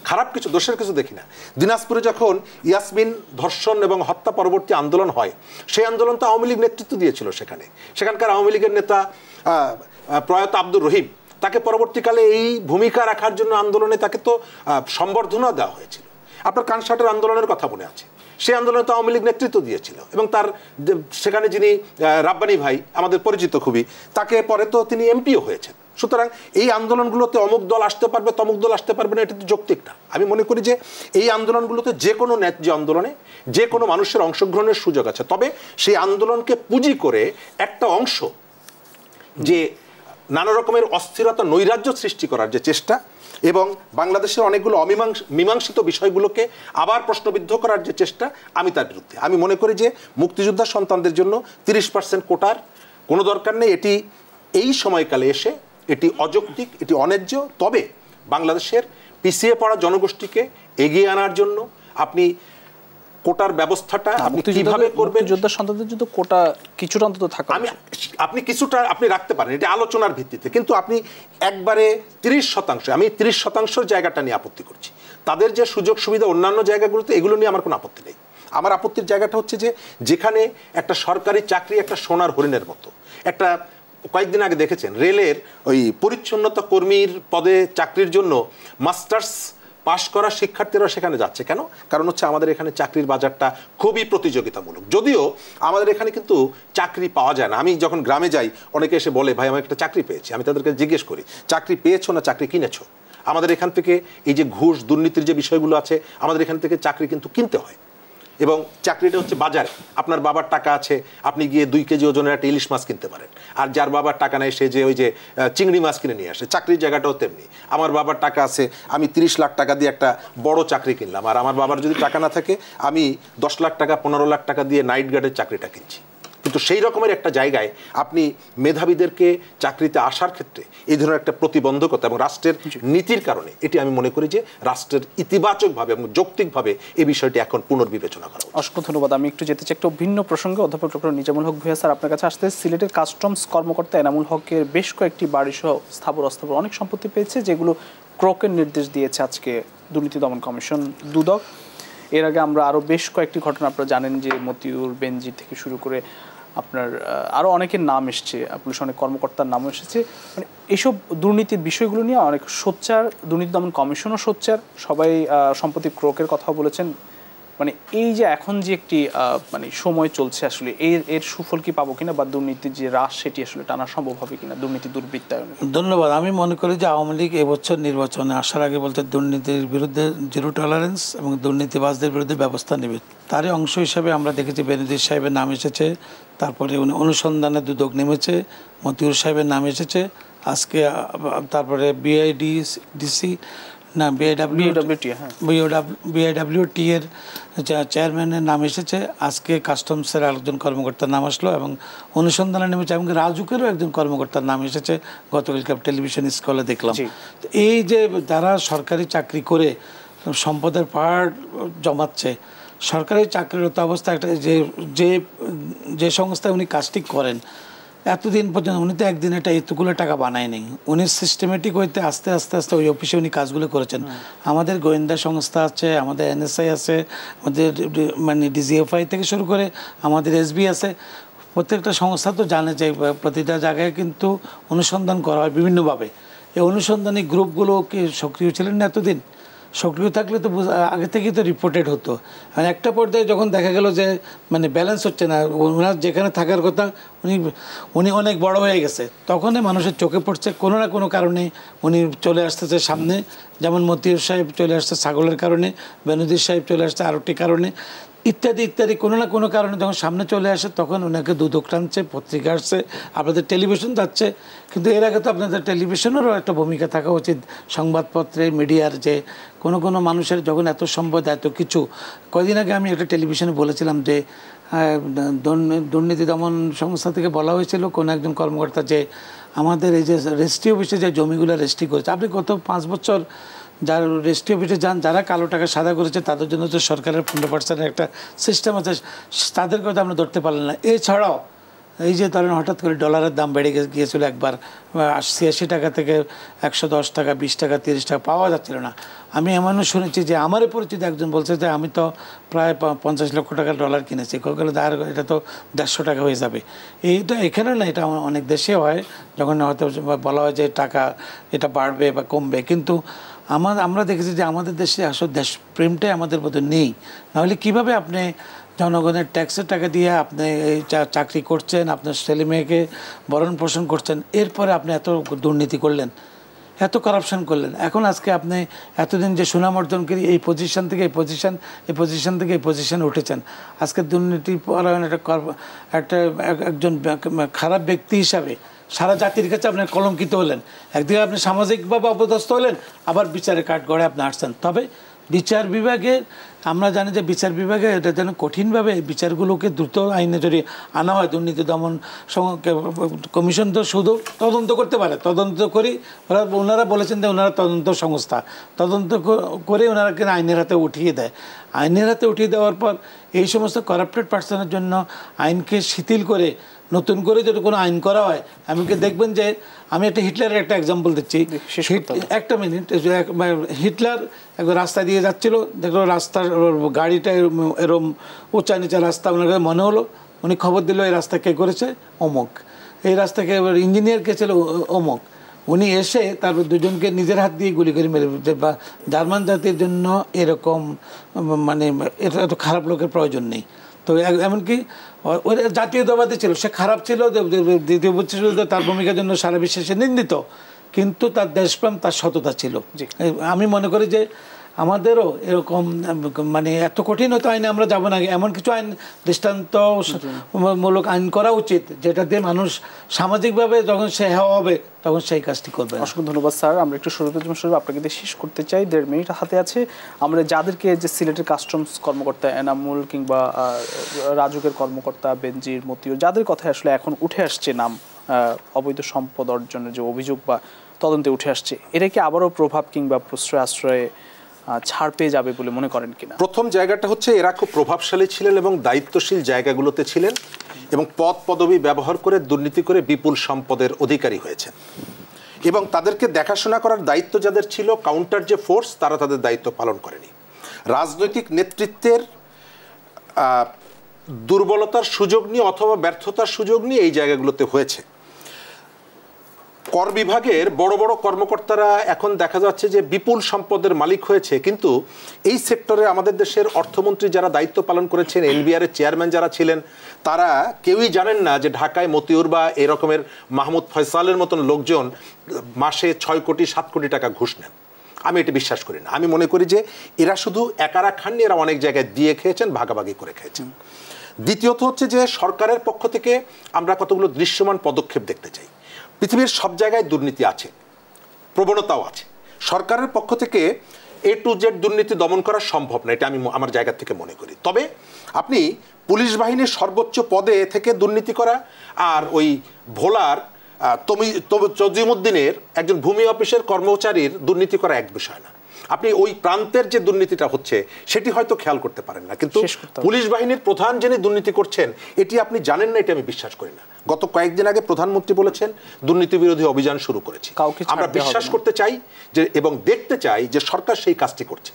খারাপ কিছু, দোষের কিছু দেখি না। দিনাজপুরে যখন ইয়াসমিন ধর্ষণ এবং হত্যা পরবর্তী আন্দোলন হয়, সেই আন্দোলন তো আওয়ামী লীগ নেতৃত্ব দিয়েছিল। সেখানকার আওয়ামী লীগের নেতা প্রয়াত আব্দুর রহিম, তাকে পরবর্তীকালে এই ভূমিকা রাখার জন্য আন্দোলনে তাকে তো সম্বর্ধনা দেওয়া হয়েছিল। আপনার কানসাটের আন্দোলনের কথা মনে আছে, সেই আন্দোলনে তো আওয়ামী লীগ নেতৃত্ব দিয়েছিল এবং তার সেখানে যিনি রাব্বানি ভাই আমাদের পরিচিত খুবই, তাকে পরে তো তিনি এমপিও হয়েছেন। সুতরাং এই আন্দোলনগুলোতে অমুক দল আসতে পারবে, তমুক দল আসতে পারবে না, এটা তো যৌক্তিক না। আমি মনে করি যে এই আন্দোলনগুলোতে যে কোনো ন্যায্য আন্দোলনে যে কোনো মানুষের অংশগ্রহণের সুযোগ আছে, তবে সেই আন্দোলনকে পুঁজি করে একটা অংশ যে নানা রকমের অস্থিরতা নৈরাজ্য সৃষ্টি করার যে চেষ্টা এবং বাংলাদেশের অনেকগুলো মীমাংসিত বিষয়গুলোকে আবার প্রশ্নবিদ্ধ করার যে চেষ্টা, আমি তার বিরুদ্ধে। আমি মনে করি যে মুক্তিযোদ্ধা সন্তানদের জন্য 30% কোটার কোনো দরকার নেই। এটি এই সময়কালে এসে এটি অযৌক্তিক, এটি অন্যায্য। তবে বাংলাদেশের পিছিয়ে পড়া জনগোষ্ঠীকে এগিয়ে আনার জন্য আপনি কোটার ব্যবস্থাটা আপনি কিভাবে করবেন, যোদ্ধার সন্তানদের জন্য কোটা কিছুটা অন্তত থাকা, আপনি কিছুটা আপনি রাখতে পারেন, এটা আলোচনার ভিত্তিতে। কিন্তু আপনি একবারে 30%, আমি 30% জায়গাটা নিয়ে আপত্তি করছি। তাদের যে সুযোগ সুবিধা অন্যান্য জায়গাগুলোতে, এগুলো নিয়ে আমার কোনো আপত্তি নেই। আমার আপত্তির জায়গাটা হচ্ছে যে যেখানে একটা সরকারি চাকরি একটা সোনার হরিণের মতো, একটা কয়েকদিন আগে দেখেছেন রেলের ওই পরিচ্ছন্নতা কর্মীর পদে চাকরির জন্য মাস্টার্স পাশ করা শিক্ষার্থীরা সেখানে যাচ্ছে। কেন? কারণ হচ্ছে আমাদের এখানে চাকরির বাজারটা খুবই প্রতিযোগিতামূলক। যদিও আমাদের এখানে কিন্তু চাকরি পাওয়া যায় না। আমি যখন গ্রামে যাই, অনেকে এসে বলে ভাই আমার একটা চাকরি পেয়েছি। আমি তাদেরকে জিজ্ঞেস করি চাকরি পেয়েছো না চাকরি কিনেছো? আমাদের এখান থেকে এই যে ঘুষ দুর্নীতির যে বিষয়গুলো আছে, আমাদের এখান থেকে চাকরি কিন্তু কিনতে হয় এবং চাকরিটা হচ্ছে বাজারে। আপনার বাবার টাকা আছে, আপনি গিয়ে 2 কেজি ওজনের একটা ইলিশ মাছ কিনতে পারেন। আর যার বাবার টাকা নেই সে যে ওই যে চিংড়ি মাছ কিনে নিয়ে আসে। চাকরির জায়গাটাও তেমনি। আমার বাবার টাকা আছে, আমি 30 লাখ টাকা দিয়ে একটা বড় চাকরি কিনলাম। আর আমার বাবার যদি টাকা না থাকে, আমি 10 লাখ টাকা 15 লাখ টাকা দিয়ে নাইট গার্ডের চাকরিটা কিনছি। কিন্তু সেই রকমের একটা জায়গায় আপনি মেধাবীদেরকে চাকরিতে আসার ক্ষেত্রে এই ধরনের একটা প্রতিবন্ধকতা এবং রাষ্ট্রের নীতির কারণে, এটি আমি মনে করি যে রাষ্ট্রের ইতিবাচকভাবে এবং যৌক্তিকভাবে এই বিষয়টি এখন পুনর্বিবেচনা করা উচিত। অসংখ্য ধন্যবাদ। আমি একটু যেতে চাই একটা ভিন্ন প্রসঙ্গে। অধ্যাপক ডক্টর নিজামুল হক ভূঁইয়া স্যার, আপনার কাছে আসতে, সিলেটের কাস্টমস কর্মকর্তা এনামুল হকের বেশ কয়েকটি বাড়িসহ স্থাবর অস্থাবর অনেক সম্পত্তি পেয়েছে, যেগুলো ক্রোকের নির্দেশ দিয়েছে আজকে দুর্নীতি দমন কমিশন দুদক। এর আগে আমরা আরও বেশ কয়েকটি ঘটনা আপনারা জানেন যে মতিউর, বেনজি থেকে শুরু করে আপনার আরও অনেকের নাম এসছে, পুলিশ অনেক কর্মকর্তার নামও এসেছে। মানে এইসব দুর্নীতির বিষয়গুলো নিয়ে অনেক সোচ্চার, দুর্নীতি দমন কমিশনও সোচ্চার, সবাই সম্প্রতি ক্রোকের কথাও বলেছেন। মানে এই যে এখন যে একটি মানে সময় চলছে, আসলে এর সুফল কি পাবো কিনা, বা দুর্নীতির যে হ্রাস সেটি আসলে টানা সম্ভব হবে কিনা দুর্নীতি দুর্বৃত্তায়নে? ধন্যবাদ। আমি মনে করি যে আওয়ামী লীগ এবছর নির্বাচনে আসার আগে বলতে দুর্নীতির বিরুদ্ধে জিরো টলারেন্স এবং দুর্নীতিবাজদের বিরুদ্ধে ব্যবস্থা নেবে। তারই অংশ হিসাবে আমরা দেখেছি বেনজির সাহেবের নাম এসেছে, তারপরে অনুসন্ধানে দুদক নেমেছে, মতিউর সাহেবের নাম এসেছে আজকে, তারপরে বিআইডিসি না বিআইডব্লিউটি এর চেয়ারম্যানের নাম এসেছে, আজকে কাস্টমসের একজন কর্মকর্তার নাম আসলো এবং অনুসন্ধানে নেমেছে, এবং রাজুকেরও একজন কর্মকর্তার নাম এসেছে গতকালকে টেলিভিশন স্কলে দেখলাম। এই যে যারা সরকারি চাকরি করে সম্পদের পাহাড় জমাচ্ছে, সরকারি চাকরিরত অবস্থা একটা যে সংস্থায় উনি কাজটি করেন, এতদিন পর্যন্ত উনি তো একদিন এটা এতগুলো টাকা বানায়নি। উনি সিস্টেমেটিক হইতে আস্তে আস্তে আস্তে ওই অফিসে উনি কাজগুলো করেছেন। আমাদের গোয়েন্দা সংস্থা আছে, আমাদের এনএসআই আছে, আমাদের মানে ডিজিএফআই থেকে শুরু করে আমাদের এসবি আছে। প্রত্যেকটা সংস্থা তো জানে যে প্রতিটা জায়গায় কিন্তু অনুসন্ধান করা হয় বিভিন্নভাবে। এই অনুসন্ধানী গ্রুপগুলো কি সক্রিয় ছিলেন না এতদিন? সক্রিয় থাকলে তো আগে থেকেই তো রিপোর্টেড হতো। আর একটা পর্যায়ে যখন দেখা গেল যে মানে ব্যালেন্স হচ্ছে না, ওনার যেখানে থাকার কথা উনি অনেক বড় হয়ে গেছে, তখনই মানুষের চোখে পড়ছে কোনো না কোনো কারণে উনি চলে আসতেছে সামনে। যেমন মতিউর সাহেব চলে আসছে ছাগলের কারণে, বেনজির সাহেব চলে আসছে আরেকটি কারণে, ইত্যাদি ইত্যাদি। কোনো না কোনো কারণে যখন সামনে চলে আসে তখন ওনাকে দুদক টানছে, পত্রিকা আসছে, আপনাদের টেলিভিশন যাচ্ছে। কিন্তু এর আগে তো আপনাদের টেলিভিশনেরও একটা ভূমিকা থাকা উচিত, সংবাদপত্রে, মিডিয়ার, যে কোনো কোনো মানুষের যখন এত সম্পদ এত কিছু। কদিন আগে আমি একটা টেলিভিশনে বলেছিলাম যে দুর্নীতি দমন সংস্থা থেকে বলা হয়েছিল কোনো একজন কর্মকর্তা যে আমাদের এই যে রেজিস্ট্রি অফিসে যে জমিগুলো রেজিস্ট্রি করেছে, আপনি গত 5 বছর যারা রেজিস্ট্রি অফিসে যান, যারা কালো টাকা সাদা করেছে তাদের জন্য তো সরকারের 15% একটা সিস্টেম আছে, তাদেরকে তো আমরা ধরতে পারলাম না। এছাড়াও এই যে ধরেন হঠাৎ করে ডলারের দাম বেড়ে গিয়েছিল একবার, 80 টাকা থেকে 110 টাকা, 20 টাকা, 30 টাকা পাওয়া যাচ্ছিল না। আমি এমনও শুনেছি যে আমারও পরিচিত একজন বলছে যে আমি তো প্রায় 50 লক্ষ টাকার ডলার কিনেছি, গেলে এটা তো 150 টাকা হয়ে যাবে। এইটা এখানে না, এটা অনেক দেশে হয়, যখন হয়তো বলা হয় যে টাকা এটা বাড়বে বা কমবে, কিন্তু আমরা দেখেছি যে আমাদের দেশে আসলে দেশপ্রেমটাই আমাদের মধ্যে নেই। নাহলে কীভাবে আপনি জনগণের ট্যাক্সের টাকা দিয়ে আপনি এই চাকরি করছেন, আপনার ছেলে মেয়েকে ভরণ পোষণ করছেন, এরপরে আপনি এত দুর্নীতি করলেন, এত কারাপশন করলেন। এখন আজকে আপনি এতদিন যে সুনাম অর্জন করি এই পজিশন থেকে এই পজিশন থেকে এই পজিশনে উঠেছেন, আজকে দুর্নীতি পরায়ণ একজন খারাপ ব্যক্তি হিসাবে সারা জাতির কাছে আপনি কলঙ্কিত হলেন। একদিকে আপনি সামাজিকভাবে অপদস্থ হলেন, আবার বিচারের কাঠগড়ায় আপনি আসছেন। তবে বিচার বিভাগে আমরা জানি যে বিচার বিভাগে এটা যেন কঠিনভাবে বিচারগুলোকে দ্রুত আইনে যদি আনা হয়। দুর্নীতি দমন কমিশন তো শুধু তদন্ত করতে পারে, তদন্ত করি ওনারা বলেছেন যে ওনারা তদন্ত সংস্থা, তদন্ত করে ওনারা কিন্তু আইনের হাতে উঠিয়ে দেয়। আইনের হাতে উঠিয়ে দেওয়ার পর এই সমস্ত কারাপ্টেড পার্সনের জন্য আইনকে শিথিল করে নতুন করে যদি কোনো আইন করা হয়, এমনকি দেখবেন যে আমি একটা হিটলারের একটা এক্সাম্পল দিচ্ছি, একটা মিনিট। হিটলার একবার রাস্তা দিয়ে যাচ্ছিল, দেখলো রাস্তার গাড়িটা এরম উঁচা নিচা রাস্তা, ওনাকে মনে হলো, উনি খবর দিল এই রাস্তা কে করেছে, অমুক। এই রাস্তাকে ইঞ্জিনিয়ার কে ছিল, অমুক। উনি এসে তারপর দুজনকে নিজের হাত দিয়ে গুলি করে মেরে ফেলছে। বা জার্মান জাতির জন্য এরকম মানে এটা এত খারাপ লোকের প্রয়োজন নেই। তো এমনকি ওই জাতীয়তাবাদী ছিল, সে খারাপ ছিল, দ্বিতীয় ছিল, তার ভূমিকার জন্য সারা বিশ্বে সে নিন্দিত, কিন্তু তার দেশপ্রেম, তার সততা ছিল। আমি মনে করি যে আমাদেরও এরকম মানে এত কঠিন হতো আইনে আমরা যাব না, এমন কিছু আইন দৃষ্টান্তমূলক আইন করা উচিত যেটা দিয়ে মানুষ সামাজিকভাবে যখন সে হবে তখন সেই কাজটি করবে। অসংখ্য ধন্যবাদ স্যার। আমরা একটু শুরু আপনাকে দিয়ে শেষ করতে চাই, 1.5 মিনিট হাতে আছে। আমরা যাদেরকে যে সিলেটের কাস্টমস কর্মকর্তা এনামুল কিংবা রাজুকের কর্মকর্তা বেনজির, মতিউর, যাদের কথায় আসলে এখন উঠে আসছে নাম, অবৈধ সম্পদ অর্জনের যে অভিযোগ বা তদন্তে উঠে আসছে, এটা কি আবারও প্রভাব কিংবা প্রশ্রয় আশ্রয়ে ছাড় পেয়ে যাবে বলে মনে করেন কিনা? প্রথম জায়গাটা হচ্ছে এরা খুব প্রভাবশালী ছিলেন এবং দায়িত্বশীল জায়গাগুলোতে ছিলেন এবং পদ পদবি ব্যবহার করে দুর্নীতি করে বিপুল সম্পদের অধিকারী হয়েছেন এবং তাদেরকে দেখাশোনা করার দায়িত্ব যাদের ছিল, কাউন্টার যে ফোর্স, তারা তাদের দায়িত্ব পালন করেনি। রাজনৈতিক নেতৃত্বের দুর্বলতার সুযোগ নিয়ে অথবা ব্যর্থতার সুযোগ নিয়ে এই জায়গাগুলোতে হয়েছে। কর বিভাগের বড় বড় কর্মকর্তারা এখন দেখা যাচ্ছে যে বিপুল সম্পদের মালিক হয়েছে, কিন্তু এই সেক্টরে আমাদের দেশের অর্থমন্ত্রী যারা দায়িত্ব পালন করেছেন, এনবিআর এর চেয়ারম্যান যারা ছিলেন, তারা কেউই জানেন না যে ঢাকায় মতিউর বা এরকমের মাহমুদ ফয়সালের মতন লোকজন মাসে 6 কোটি 7 কোটি টাকা ঘুষ নেন। আমি এটি বিশ্বাস করি না। আমি মনে করি যে এরা শুধু একারা খাননি, এরা অনেক জায়গায় দিয়ে খেয়েছেন, ভাগাভাগি করে খেয়েছেন। দ্বিতীয়ত হচ্ছে যে সরকারের পক্ষ থেকে আমরা কতগুলো দৃশ্যমান পদক্ষেপ দেখতে চাই। পৃথিবীর সব জায়গায় দুর্নীতি আছে, প্রবণতাও আছে। সরকারের পক্ষ থেকে A to Z দুর্নীতি দমন করা সম্ভব না, এটা আমি আমার জায়গা থেকে মনে করি। তবে আপনি পুলিশ বাহিনীর সর্বোচ্চ পদে থেকে দুর্নীতি করা আর ওই ভোলার তজিমুদ্দিনের একজন ভূমি অফিসের কর্মচারীর দুর্নীতি করা এক বিষয় না। আপনি ওই প্রান্তের যে দুর্নীতিটা হচ্ছে সেটি হয়তো খেয়াল করতে পারেন না, কিন্তু পুলিশ বাহিনীর প্রধান যিনি দুর্নীতি করছেন এটি আপনি জানেন না, এটি আমি বিশ্বাস করি না। গত কয়েকদিন আগে প্রধানমন্ত্রী বলেছেন দুর্নীতি বিরোধী অভিযান শুরু করেছি। আমরা বিশ্বাস করতে চাই যে এবং দেখতে চাই যে সরকার সেই কাজটি করছে।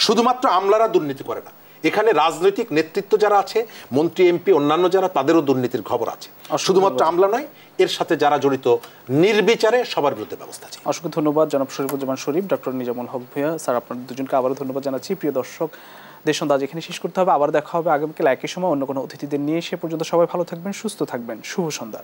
শুধুমাত্র আমলারা দুর্নীতি করে না, এখানে রাজনৈতিক নেতৃত্ব যারা আছে, মন্ত্রী এমপি অন্যান্য যারা, তাদেরও দুর্নীতির খবর আছে। শুধুমাত্র আমলা নয়, এর সাথে যারা জড়িত নির্বিচারে সবার বিরুদ্ধে ব্যবস্থা আছে। অসংখ্য ধন্যবাদ জনাব শরীফুজ্জামান শরীফ, ডক্টর নিজামুল হক ভূঁইয়া স্যার, আপনাদের দুজনকে আবারও ধন্যবাদ জানাচ্ছি। প্রিয় দর্শক, দেশ সন্ধ্যা এখানে শেষ করতে হবে। আবার দেখা হবে আগামীকাল একই সময় অন্য কোনো অতিথিদের নিয়ে। সে পর্যন্ত সবাই ভালো থাকবেন, সুস্থ থাকবেন। শুভ সন্ধ্যা।